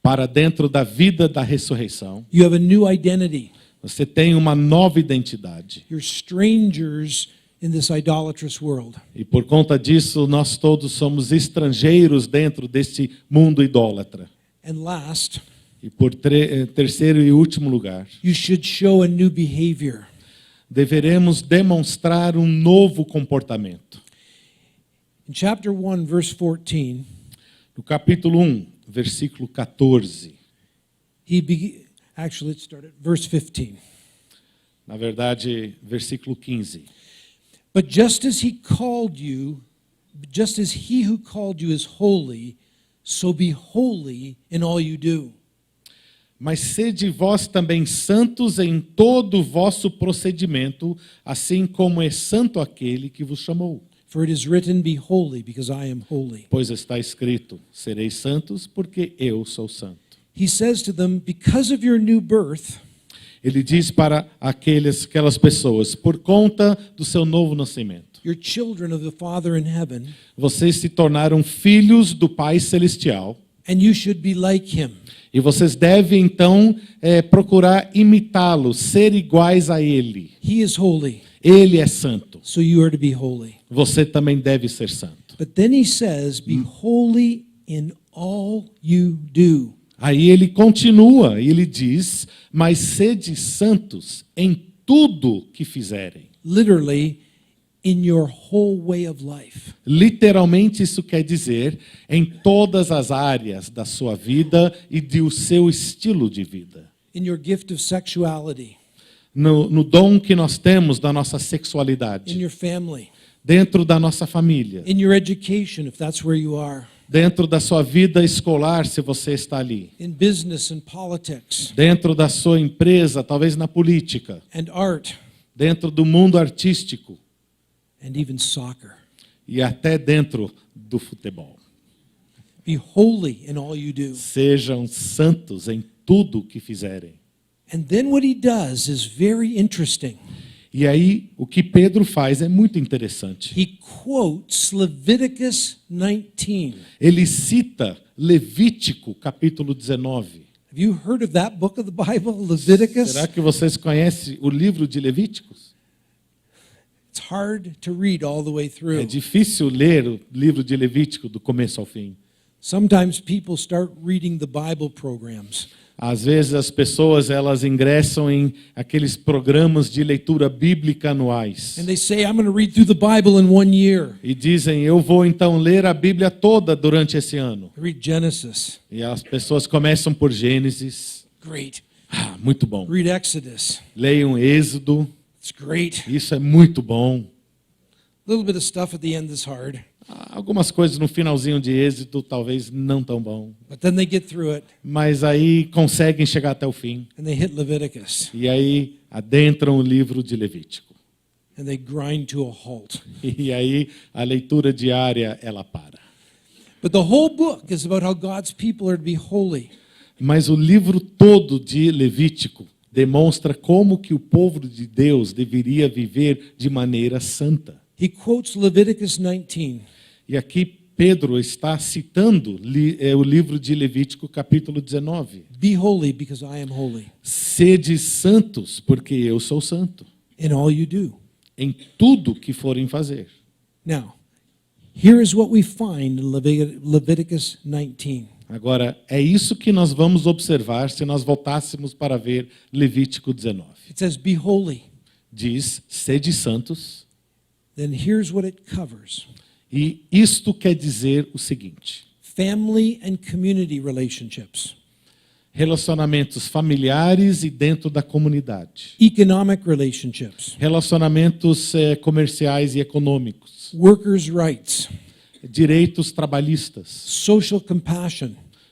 Speaker 3: para dentro da vida da ressurreição.
Speaker 2: You have a new identity.
Speaker 3: Você tem uma nova identidade.
Speaker 2: You're strangers in this idolatrous world.
Speaker 3: E por conta disso, nós todos somos estrangeiros dentro deste mundo idólatra.
Speaker 2: And last,
Speaker 3: E por terceiro e último lugar,
Speaker 2: you should show a new behavior.
Speaker 3: deveremos demonstrar um novo comportamento.
Speaker 2: In chapter 1, verse 14,
Speaker 3: No capítulo 1, versículo 14.
Speaker 2: Actually, let's start at verse 15.
Speaker 3: Na verdade, versículo 15.
Speaker 2: But just as he who called you is holy, so be holy in all you do.
Speaker 3: Mas sede vós também santos em todo o vosso procedimento, assim como é santo aquele que vos chamou.
Speaker 2: For it is written, be holy, because I am holy.
Speaker 3: Pois está escrito, sereis santos, porque eu sou santo.
Speaker 2: He says to them, because of your new birth,
Speaker 3: Ele diz para aquelas pessoas, por conta do seu novo nascimento,
Speaker 2: you're children of the Father in heaven,
Speaker 3: vocês se tornaram filhos do Pai Celestial,
Speaker 2: and you should be like him.
Speaker 3: e vocês devem então procurar imitá-lo, ser iguais a Ele.
Speaker 2: He is holy,
Speaker 3: Ele é santo,
Speaker 2: so you are to be holy.
Speaker 3: você também deve ser santo.
Speaker 2: But then he says, be holy in all you do.
Speaker 3: Aí ele continua, e ele diz, mas sede santos em tudo que fizerem.
Speaker 2: Literally, in your whole way of life.
Speaker 3: Literalmente isso quer dizer em todas as áreas da sua vida e do seu estilo de vida.
Speaker 2: In your gift of sexuality,
Speaker 3: No dom que nós temos da nossa
Speaker 2: in
Speaker 3: sexualidade,
Speaker 2: your family,
Speaker 3: dentro da nossa família,
Speaker 2: in your education, if that's where you are,
Speaker 3: dentro da sua vida escolar, se você está ali,
Speaker 2: in business and politics,
Speaker 3: dentro da sua empresa, talvez na política,
Speaker 2: and art,
Speaker 3: dentro do mundo artístico
Speaker 2: and even soccer.
Speaker 3: e até dentro do futebol.
Speaker 2: Be holy in all you do.
Speaker 3: Sejam santos em tudo que fizerem.
Speaker 2: And then what he does is very interesting.
Speaker 3: E aí, o que Pedro faz é muito interessante.
Speaker 2: He quotes Leviticus 19.
Speaker 3: Ele cita Levítico, capítulo 19.
Speaker 2: Have you heard of that book of the Bible, Leviticus?
Speaker 3: Será que vocês conhecem o livro de Levíticos?
Speaker 2: It's hard to read all the way
Speaker 3: É
Speaker 2: through.
Speaker 3: difícil ler o livro de Levítico do começo ao fim.
Speaker 2: Sometimes people start reading the Bible programs.
Speaker 3: Às vezes as pessoas elas ingressam em aqueles programas de leitura bíblica anuais
Speaker 2: And they say, I'm going to read through the Bible in 1 year.
Speaker 3: e dizem, eu vou então ler a Bíblia toda durante esse ano.
Speaker 2: I read Genesis.
Speaker 3: E as pessoas começam por Gênesis.
Speaker 2: Great.
Speaker 3: Ah, muito bom.
Speaker 2: Read Exodus.
Speaker 3: Leiam Êxodo.
Speaker 2: It's great.
Speaker 3: Isso é muito bom.
Speaker 2: A little bit of stuff at the end is hard.
Speaker 3: Algumas coisas no finalzinho de Êxodo talvez não tão bom.
Speaker 2: But then they get through it
Speaker 3: Mas aí conseguem chegar até o fim.
Speaker 2: and they hit Leviticus
Speaker 3: E aí adentram o livro de Levítico.
Speaker 2: and they grind to a halt.
Speaker 3: E aí a leitura diária ela para.
Speaker 2: But the whole book is about how God's people are to be holy.
Speaker 3: Mas o livro todo de Levítico demonstra como que o povo de Deus deveria viver de maneira santa.
Speaker 2: He quotes Leviticus 19.
Speaker 3: E aqui Pedro está citando o livro de Levítico, capítulo 19.
Speaker 2: Be holy because I am holy
Speaker 3: Sede santos, porque eu sou santo,
Speaker 2: in all you do.
Speaker 3: em tudo que forem fazer.
Speaker 2: Now, here is what we find in Leviticus 19.
Speaker 3: Agora, é isso que nós vamos observar se nós voltássemos para ver Levítico 19.
Speaker 2: It says, be holy.
Speaker 3: Diz, sede santos,
Speaker 2: Then here's what it covers.
Speaker 3: e isto quer dizer o seguinte:
Speaker 2: Family and community relationships,
Speaker 3: relacionamentos familiares e dentro da comunidade,
Speaker 2: economic relationships,
Speaker 3: relacionamentos comerciais e econômicos,
Speaker 2: workers' rights,
Speaker 3: direitos trabalhistas,
Speaker 2: social compassion,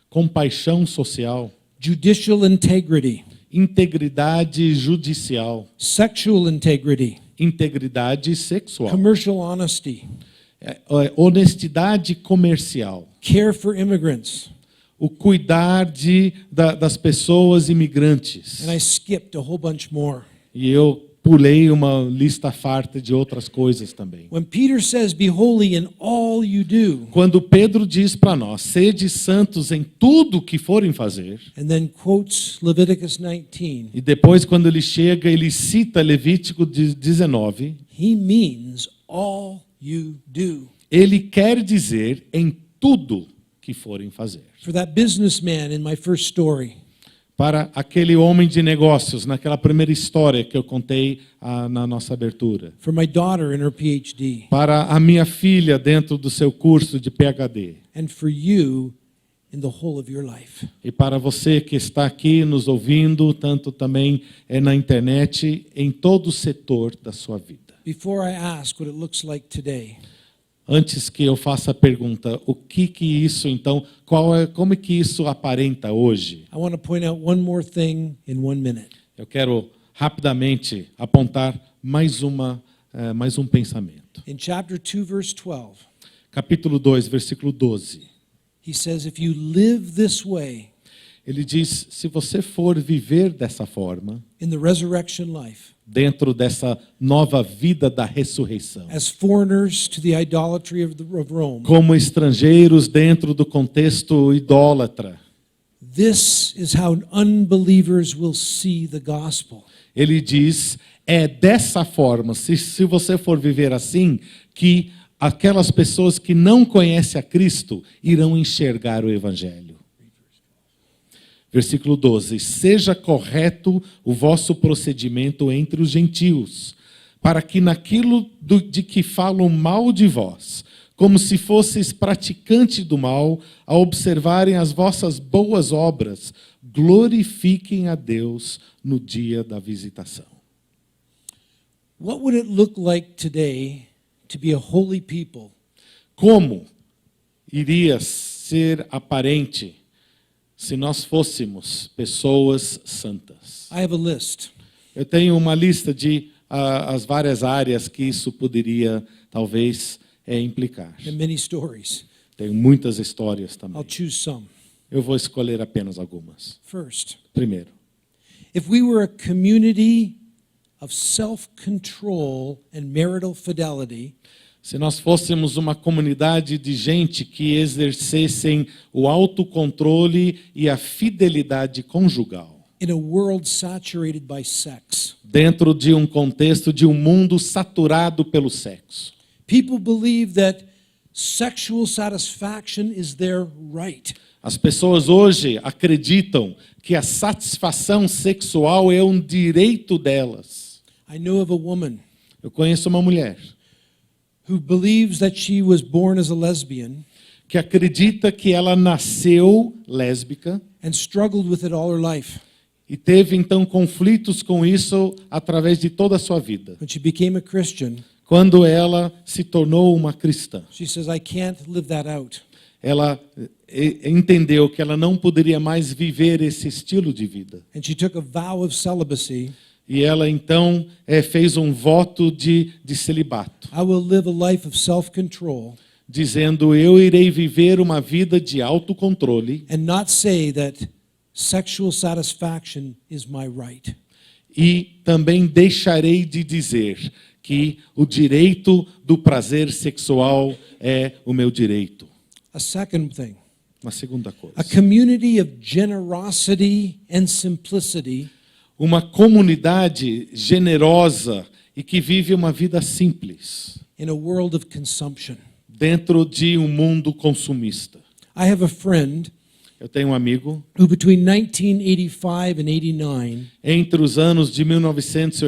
Speaker 3: compaixão social,
Speaker 2: judicial integrity,
Speaker 3: integridade judicial,
Speaker 2: sexual integrity,
Speaker 3: integridade sexual,
Speaker 2: commercial honesty,
Speaker 3: honestidade comercial,
Speaker 2: care for immigrants.
Speaker 3: o cuidar das pessoas imigrantes.
Speaker 2: And I skipped a whole bunch more.
Speaker 3: E eu pulei uma lista farta de outras coisas também.
Speaker 2: When Peter says, be holy in all you do,
Speaker 3: Quando Pedro diz para nós, sede santos em tudo que forem fazer,
Speaker 2: and then quotes Leviticus 19,
Speaker 3: e depois quando ele chega, ele cita Levítico 19,
Speaker 2: he means all you do.
Speaker 3: ele quer dizer em tudo que forem fazer.
Speaker 2: For that businessman in my first story,
Speaker 3: Para aquele homem de negócios, naquela primeira história que eu contei na nossa abertura.
Speaker 2: for my daughter in her PhD,
Speaker 3: Para a minha filha dentro do seu curso de PhD.
Speaker 2: and for you in the whole of your life.
Speaker 3: E para você que está aqui nos ouvindo, tanto também na internet, em todo o setor da sua vida.
Speaker 2: Before I ask what it looks like today,
Speaker 3: Antes que eu faça a pergunta, o que isso então, como é que isso aparenta hoje?
Speaker 2: I want to point out one more thing in 1 minute.
Speaker 3: Eu quero rapidamente apontar mais um pensamento.
Speaker 2: In chapter 2, verse 12,
Speaker 3: Capítulo 2, versículo 12.
Speaker 2: he says, if you live this way
Speaker 3: Ele diz, se você for viver dessa forma,
Speaker 2: in the resurrection life,
Speaker 3: dentro dessa nova vida da ressurreição,
Speaker 2: as foreigners to the idolatry of Rome,
Speaker 3: como estrangeiros dentro do contexto idólatra,
Speaker 2: this is how unbelievers will see the gospel.
Speaker 3: ele diz, é dessa forma, se você for viver assim, que aquelas pessoas que não conhecem a Cristo irão enxergar o Evangelho. Versículo 12, seja correto o vosso procedimento entre os gentios, para que naquilo de que falam mal de vós, como se fosseis praticantes do mal, a observarem as vossas boas obras, glorifiquem a Deus no dia da visitação.
Speaker 2: What would it look like today to be a holy people?
Speaker 3: Como iria ser aparente se nós fôssemos pessoas santas?
Speaker 2: I have a list.
Speaker 3: Eu tenho uma lista de as várias áreas que isso poderia, talvez, implicar.
Speaker 2: And many stories.
Speaker 3: Tenho muitas histórias também.
Speaker 2: I'll choose some.
Speaker 3: Eu vou escolher apenas algumas.
Speaker 2: First,
Speaker 3: Primeiro,
Speaker 2: if we were a community of self-control and marital fidelity,
Speaker 3: Se nós fôssemos uma comunidade de gente que exercessem o autocontrole e a fidelidade conjugal,
Speaker 2: in a world saturated by sex.
Speaker 3: dentro de um contexto de um mundo saturado pelo sexo.
Speaker 2: People believe that sexual satisfaction is their right.
Speaker 3: As pessoas hoje acreditam que a satisfação sexual é um direito delas.
Speaker 2: I know of a woman
Speaker 3: Eu conheço uma mulher
Speaker 2: who believes that she was born as a lesbian
Speaker 3: que acredita que ela nasceu lésbica
Speaker 2: and struggled with it all her life.
Speaker 3: e teve então conflitos com isso através de toda a sua vida.
Speaker 2: When she became a Christian,
Speaker 3: Quando ela se tornou uma cristã,
Speaker 2: she says, I can't live that out.
Speaker 3: ela entendeu que ela não poderia mais viver esse estilo de vida.
Speaker 2: And she took a vow of celibacy.
Speaker 3: E ela então fez um voto de celibato,
Speaker 2: I will live a life of self-control
Speaker 3: dizendo: eu irei viver uma vida de autocontrole
Speaker 2: and not say that sexual satisfaction is my right.
Speaker 3: e também deixarei de dizer que o direito do prazer sexual é o meu direito.
Speaker 2: A second thing,
Speaker 3: Uma segunda coisa.
Speaker 2: a community of generosity and simplicity
Speaker 3: Uma comunidade generosa e que vive uma vida simples,
Speaker 2: in a world of consumption.
Speaker 3: dentro de um mundo consumista.
Speaker 2: I have a friend
Speaker 3: Eu tenho um amigo,
Speaker 2: who between 1985 and 89
Speaker 3: entre os anos de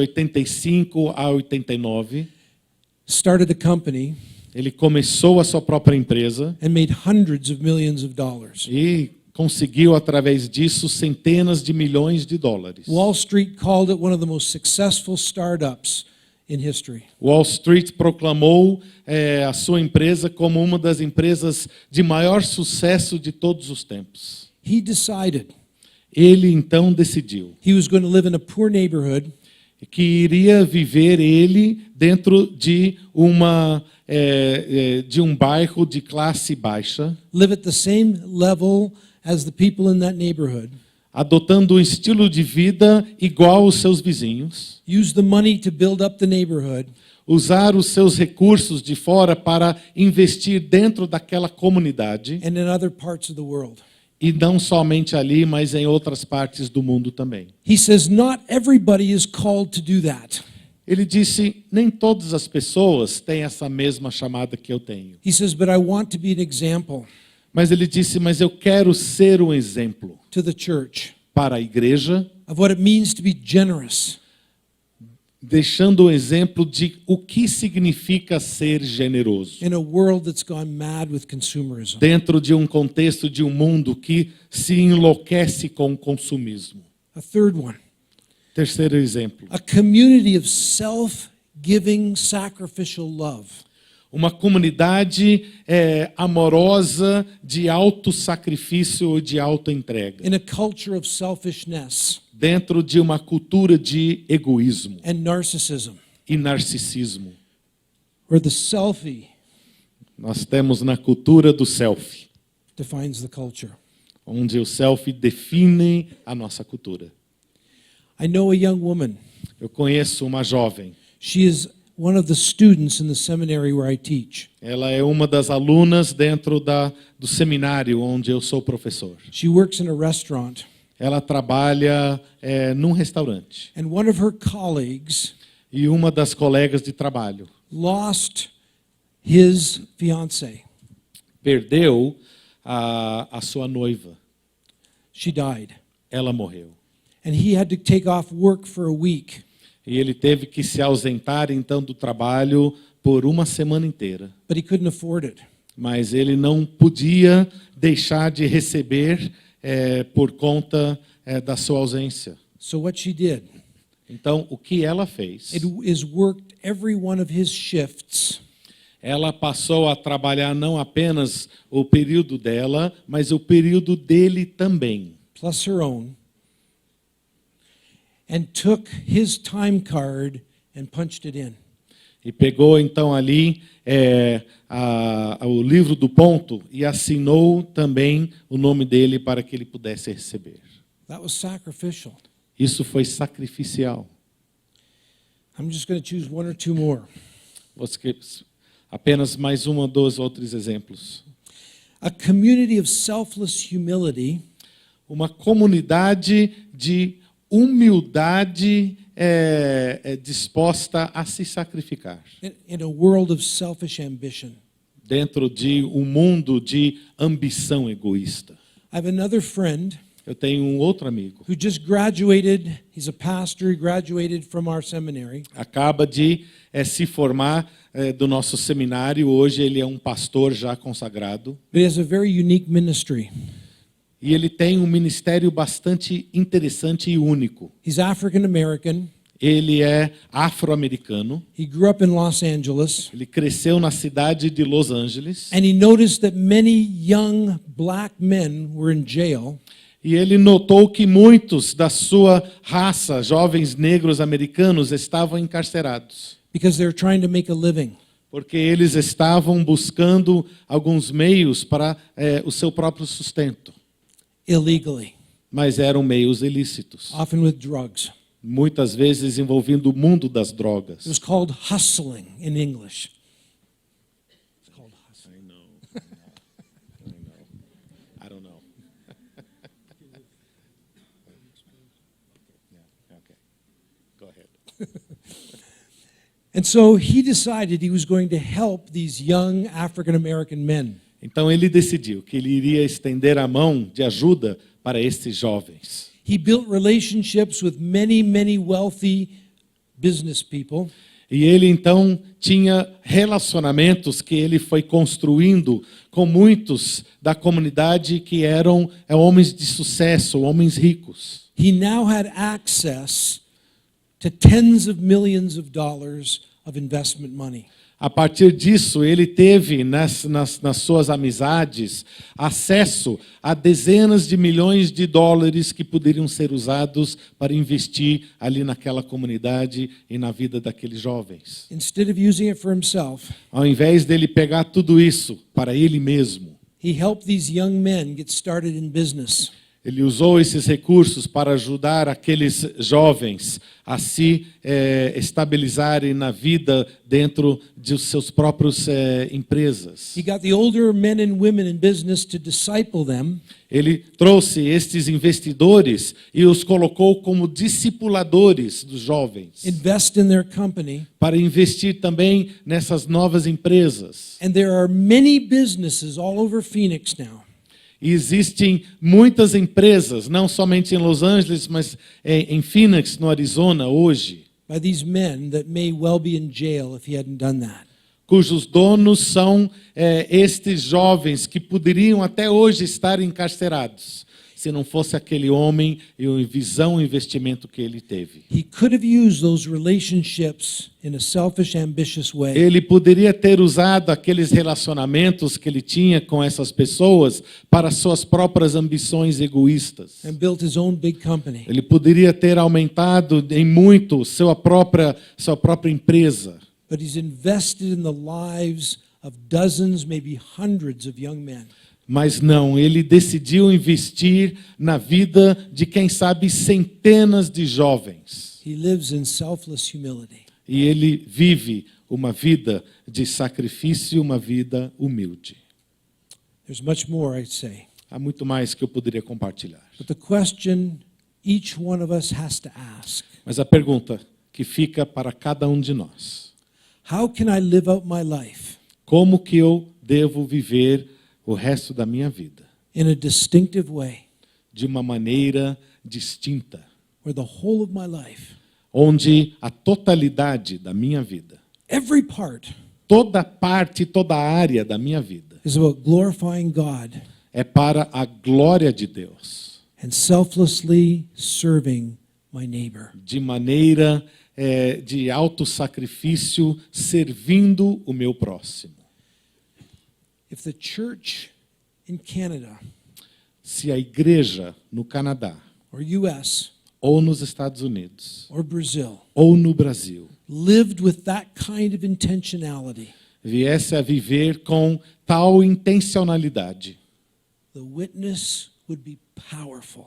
Speaker 3: 1985 a 89,
Speaker 2: started a company
Speaker 3: ele começou a sua própria empresa
Speaker 2: and made hundreds of millions of dollars.
Speaker 3: e conseguiu, através disso, centenas de milhões de dólares.
Speaker 2: Wall Street called it one of the most successful startups in history.
Speaker 3: Wall Street proclamou a sua empresa como uma das empresas de maior sucesso de todos os tempos.
Speaker 2: He decided
Speaker 3: Ele então decidiu
Speaker 2: he was going to live in a poor neighborhood
Speaker 3: que iria viver ele dentro de de um bairro de classe baixa,
Speaker 2: live at the same level as the people in that neighborhood,
Speaker 3: adotando um estilo de vida igual aos seus vizinhos,
Speaker 2: use the money to build up the neighborhood,
Speaker 3: usar os seus recursos de fora para investir dentro daquela comunidade,
Speaker 2: and in other parts of the world.
Speaker 3: e não somente ali, mas em outras partes do mundo também.
Speaker 2: He says not everybody is called to do that.
Speaker 3: Ele disse: nem todas as pessoas têm essa mesma chamada que eu tenho.
Speaker 2: He says, but I want to be an example
Speaker 3: Mas ele disse: mas eu quero ser um exemplo
Speaker 2: to the church
Speaker 3: para a igreja,
Speaker 2: of what it means to be generous.
Speaker 3: deixando um exemplo de o que significa ser generoso.
Speaker 2: In a world that's gone mad with consumerism.
Speaker 3: Dentro de um contexto de um mundo que se enlouquece com o consumismo.
Speaker 2: A third one,
Speaker 3: Terceiro exemplo.
Speaker 2: a community of self-giving, sacrificial love.
Speaker 3: Uma comunidade amorosa de autossacrifício ou de autoentrega.
Speaker 2: In a culture of selfishness
Speaker 3: Dentro de uma cultura de egoísmo
Speaker 2: and narcissism,
Speaker 3: e narcisismo.
Speaker 2: where the selfie
Speaker 3: Nós temos na cultura do selfie,
Speaker 2: defines the culture.
Speaker 3: onde o selfie define a nossa cultura.
Speaker 2: I know a young woman.
Speaker 3: Eu conheço uma jovem.
Speaker 2: She is one of the students in the seminary where I teach.
Speaker 3: Ela é uma das alunas dentro do seminário onde eu sou professor.
Speaker 2: She works in a restaurant,
Speaker 3: Ela trabalha num restaurante.
Speaker 2: and one of her colleagues
Speaker 3: E uma das colegas de trabalho
Speaker 2: lost his fiancée.
Speaker 3: perdeu a sua noiva.
Speaker 2: She died.
Speaker 3: Ela morreu.
Speaker 2: And he had to take off work for a week.
Speaker 3: E ele teve que se ausentar então do trabalho por uma semana inteira.
Speaker 2: But he couldn't afford it.
Speaker 3: Mas ele não podia deixar de receber por conta da sua ausência.
Speaker 2: So what she did,
Speaker 3: Então, o que ela fez?
Speaker 2: it is worked every one of his shifts
Speaker 3: Ela passou a trabalhar não apenas o período dela, mas o período dele também.
Speaker 2: plus her own, and took his time card and punched it in.
Speaker 3: E pegou então ali o livro do ponto e assinou também o nome dele para que ele pudesse receber.
Speaker 2: That was sacrificial.
Speaker 3: Isso foi sacrificial.
Speaker 2: I'm just going to choose one or two more.
Speaker 3: Apenas mais um ou dois outros exemplos.
Speaker 2: A community of selfless humility
Speaker 3: Uma comunidade de humildade disposta a se sacrificar
Speaker 2: in a world of selfish ambition.
Speaker 3: dentro de um mundo de ambição egoísta.
Speaker 2: I have another friend
Speaker 3: Eu tenho um outro amigo,
Speaker 2: who just graduated. He's a pastor. He graduated from our seminary.
Speaker 3: acaba de se formar do nosso seminário. Hoje ele é um pastor já consagrado.
Speaker 2: But he has a very unique ministry.
Speaker 3: E ele tem um ministério bastante interessante e único.
Speaker 2: He's African American.
Speaker 3: Ele é afro-americano.
Speaker 2: He grew up in Los Angeles.
Speaker 3: Ele cresceu na cidade de Los Angeles.
Speaker 2: And he noticed that many young black men were in jail
Speaker 3: E ele notou que muitos da sua raça, jovens negros americanos, estavam encarcerados.
Speaker 2: because they're trying to make a living.
Speaker 3: Porque eles estavam buscando alguns meios para o seu próprio sustento.
Speaker 2: Illegally,
Speaker 3: Mas eram meios ilícitos.
Speaker 2: often with drugs.
Speaker 3: Muitas vezes envolvendo o mundo das
Speaker 2: It
Speaker 3: drogas.
Speaker 2: was called hustling in English. It's called hustling.
Speaker 3: I don't know. Okay. Go ahead.
Speaker 2: And so he decided he was going to help these young African American men.
Speaker 3: Então ele decidiu que ele iria estender a mão de ajuda para esses jovens.
Speaker 2: He built relationships with many, many wealthy business people.
Speaker 3: E ele então tinha relacionamentos que ele foi construindo com muitos da comunidade que eram homens de sucesso, homens ricos.
Speaker 2: He now had access to tens of millions of dollars of investment money.
Speaker 3: A partir disso, ele teve nas suas amizades acesso a dezenas de milhões de dólares que poderiam ser usados para investir ali naquela comunidade e na vida daqueles jovens.
Speaker 2: Instead of using it for himself,
Speaker 3: Ao invés dele pegar tudo isso para ele mesmo,
Speaker 2: he helped these young men get started in business.
Speaker 3: ele usou esses recursos para ajudar aqueles jovens a se estabilizarem na vida dentro de seus próprios empresas.
Speaker 2: He got the older men and women in business to disciple them,
Speaker 3: Ele trouxe estes investidores e os colocou como discipuladores dos jovens,
Speaker 2: invest in their company,
Speaker 3: para investir também nessas novas empresas.
Speaker 2: and there are many businesses all over Phoenix now
Speaker 3: E existem muitas empresas, não somente em Los Angeles, mas em Phoenix, no Arizona, hoje,
Speaker 2: by these men that may well be in jail if he hadn't done that.
Speaker 3: cujos donos são estes jovens que poderiam até hoje estar encarcerados, se não fosse aquele homem e a visão e investimento que ele teve.
Speaker 2: He could have used those relationships in a selfish, ambitious way.
Speaker 3: Ele poderia ter usado aqueles relacionamentos que ele tinha com essas pessoas para suas próprias ambições egoístas.
Speaker 2: And built his own big company.
Speaker 3: Ele poderia ter aumentado em muito sua própria empresa.
Speaker 2: But he's invested in the lives of dozens, maybe hundreds of young men.
Speaker 3: Mas não, ele decidiu investir na vida de, quem sabe, centenas de jovens.
Speaker 2: He lives in selfless humility.
Speaker 3: E ele vive uma vida de sacrifício, uma vida humilde.
Speaker 2: There's much more, I'd say.
Speaker 3: Há muito mais que eu poderia compartilhar.
Speaker 2: But the question each one of us has to ask,
Speaker 3: Mas a pergunta que fica para cada um de nós:
Speaker 2: how can I live out my life
Speaker 3: como que eu devo viver o resto da minha vida?
Speaker 2: in a distinctive way
Speaker 3: De uma maneira distinta,
Speaker 2: where the whole of my life,
Speaker 3: onde a totalidade da minha vida,
Speaker 2: every part,
Speaker 3: toda parte, toda área da minha vida,
Speaker 2: is about glorifying God
Speaker 3: é para a glória de Deus,
Speaker 2: and selflessly serving my neighbor?
Speaker 3: de maneira de autossacrifício, servindo o meu próximo.
Speaker 2: If the church in Canada
Speaker 3: Se a igreja no Canadá,
Speaker 2: or US
Speaker 3: ou nos Estados Unidos,
Speaker 2: or Brazil
Speaker 3: ou no Brasil,
Speaker 2: lived with that kind of intentionality,
Speaker 3: viesse a viver com tal intencionalidade,
Speaker 2: the witness would be powerful.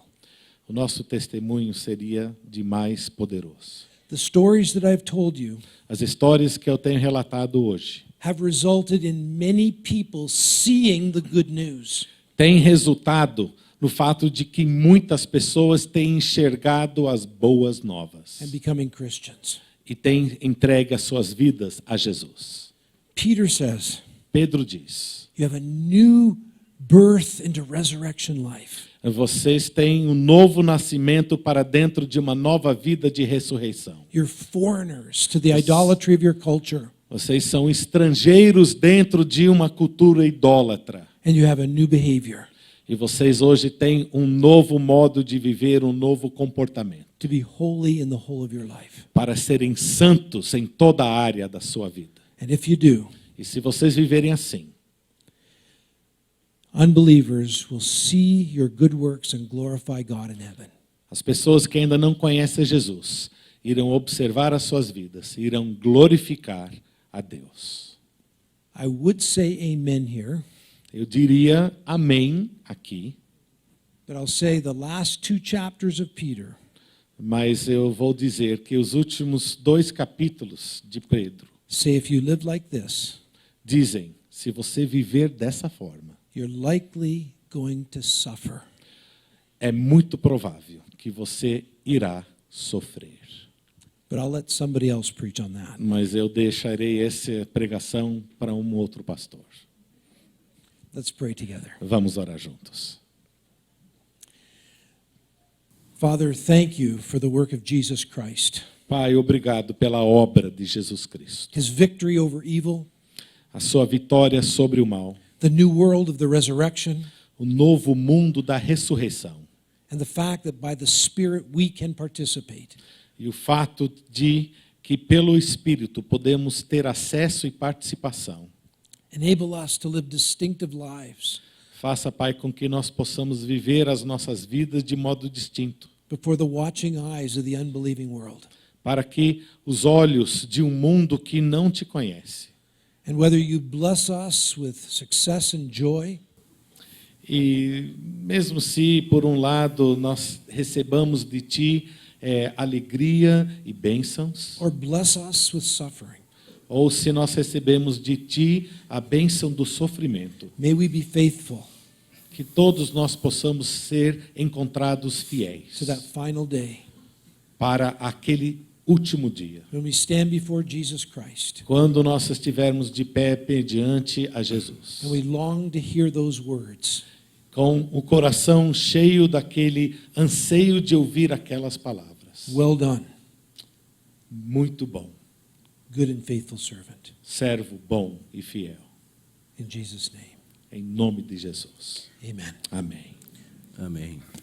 Speaker 3: o nosso testemunho seria de mais poderoso.
Speaker 2: The stories that I've told you
Speaker 3: As histórias que eu tenho relatado hoje
Speaker 2: have resulted in many people seeing the good news.
Speaker 3: Tem resultado no fato de que muitas pessoas têm enxergado as boas novas
Speaker 2: And becoming Christians.
Speaker 3: e têm entregue as suas vidas a Jesus.
Speaker 2: Peter says,
Speaker 3: Pedro diz:
Speaker 2: you have a new birth into resurrection life.
Speaker 3: vocês têm um novo nascimento para dentro de uma nova vida de ressurreição.
Speaker 2: You're foreigners to the idolatry of your culture.
Speaker 3: Vocês são estrangeiros dentro de uma cultura idólatra.
Speaker 2: And you have a new behavior
Speaker 3: E vocês hoje têm um novo modo de viver, um novo comportamento,
Speaker 2: to be holy in the whole of your life.
Speaker 3: para serem santos em toda a área da sua vida.
Speaker 2: And if you do,
Speaker 3: E se vocês viverem assim,
Speaker 2: unbelievers will see your good works and glorify God in heaven.
Speaker 3: as pessoas que ainda não conhecem Jesus irão observar as suas vidas, irão glorificar a Deus.
Speaker 2: I would say amen here,
Speaker 3: Eu diria amém aqui,
Speaker 2: but I'll say the last 2 chapters of Peter
Speaker 3: mas eu vou dizer que os últimos 2 capítulos de Pedro
Speaker 2: say if you live like this,
Speaker 3: dizem: se você viver dessa forma,
Speaker 2: you're likely going to suffer.
Speaker 3: é muito provável que você irá sofrer.
Speaker 2: But I'll let somebody else preach on that.
Speaker 3: Mas eu deixarei essa pregação para um outro pastor.
Speaker 2: Let's pray together.
Speaker 3: Vamos orar juntos.
Speaker 2: Father, thank you for the work of Jesus Christ.
Speaker 3: Pai, obrigado pela obra de Jesus Cristo.
Speaker 2: His victory over evil,
Speaker 3: A sua vitória sobre o mal,
Speaker 2: the new world of the resurrection,
Speaker 3: o novo mundo da ressurreição
Speaker 2: and the fact that by the Spirit we can participate.
Speaker 3: e o fato de que pelo Espírito podemos ter acesso e participação.
Speaker 2: Enable us to live distinctive lives
Speaker 3: Faça, Pai, com que nós possamos viver as nossas vidas de modo distinto,
Speaker 2: before the watching eyes of the unbelieving world.
Speaker 3: para que os olhos de um mundo que não te conhece,
Speaker 2: And whether you bless us with success and joy,
Speaker 3: e mesmo se, por um lado, nós recebamos de Ti alegria e bênçãos,
Speaker 2: or bless us with suffering,
Speaker 3: ou se nós recebemos de Ti a bênção do sofrimento,
Speaker 2: may we be faithful
Speaker 3: que todos nós possamos ser encontrados fiéis
Speaker 2: to that final day
Speaker 3: para aquele último dia,
Speaker 2: when we stand before Jesus Christ
Speaker 3: quando nós estivermos de pé perante a Jesus,
Speaker 2: and we long to hear those words.
Speaker 3: com o coração cheio daquele anseio de ouvir aquelas palavras.
Speaker 2: Well done,
Speaker 3: Muito bom,
Speaker 2: good and faithful servant.
Speaker 3: servo bom e fiel.
Speaker 2: In Jesus' name,
Speaker 3: Em nome de Jesus.
Speaker 2: amen.
Speaker 3: Amém.
Speaker 1: Amém.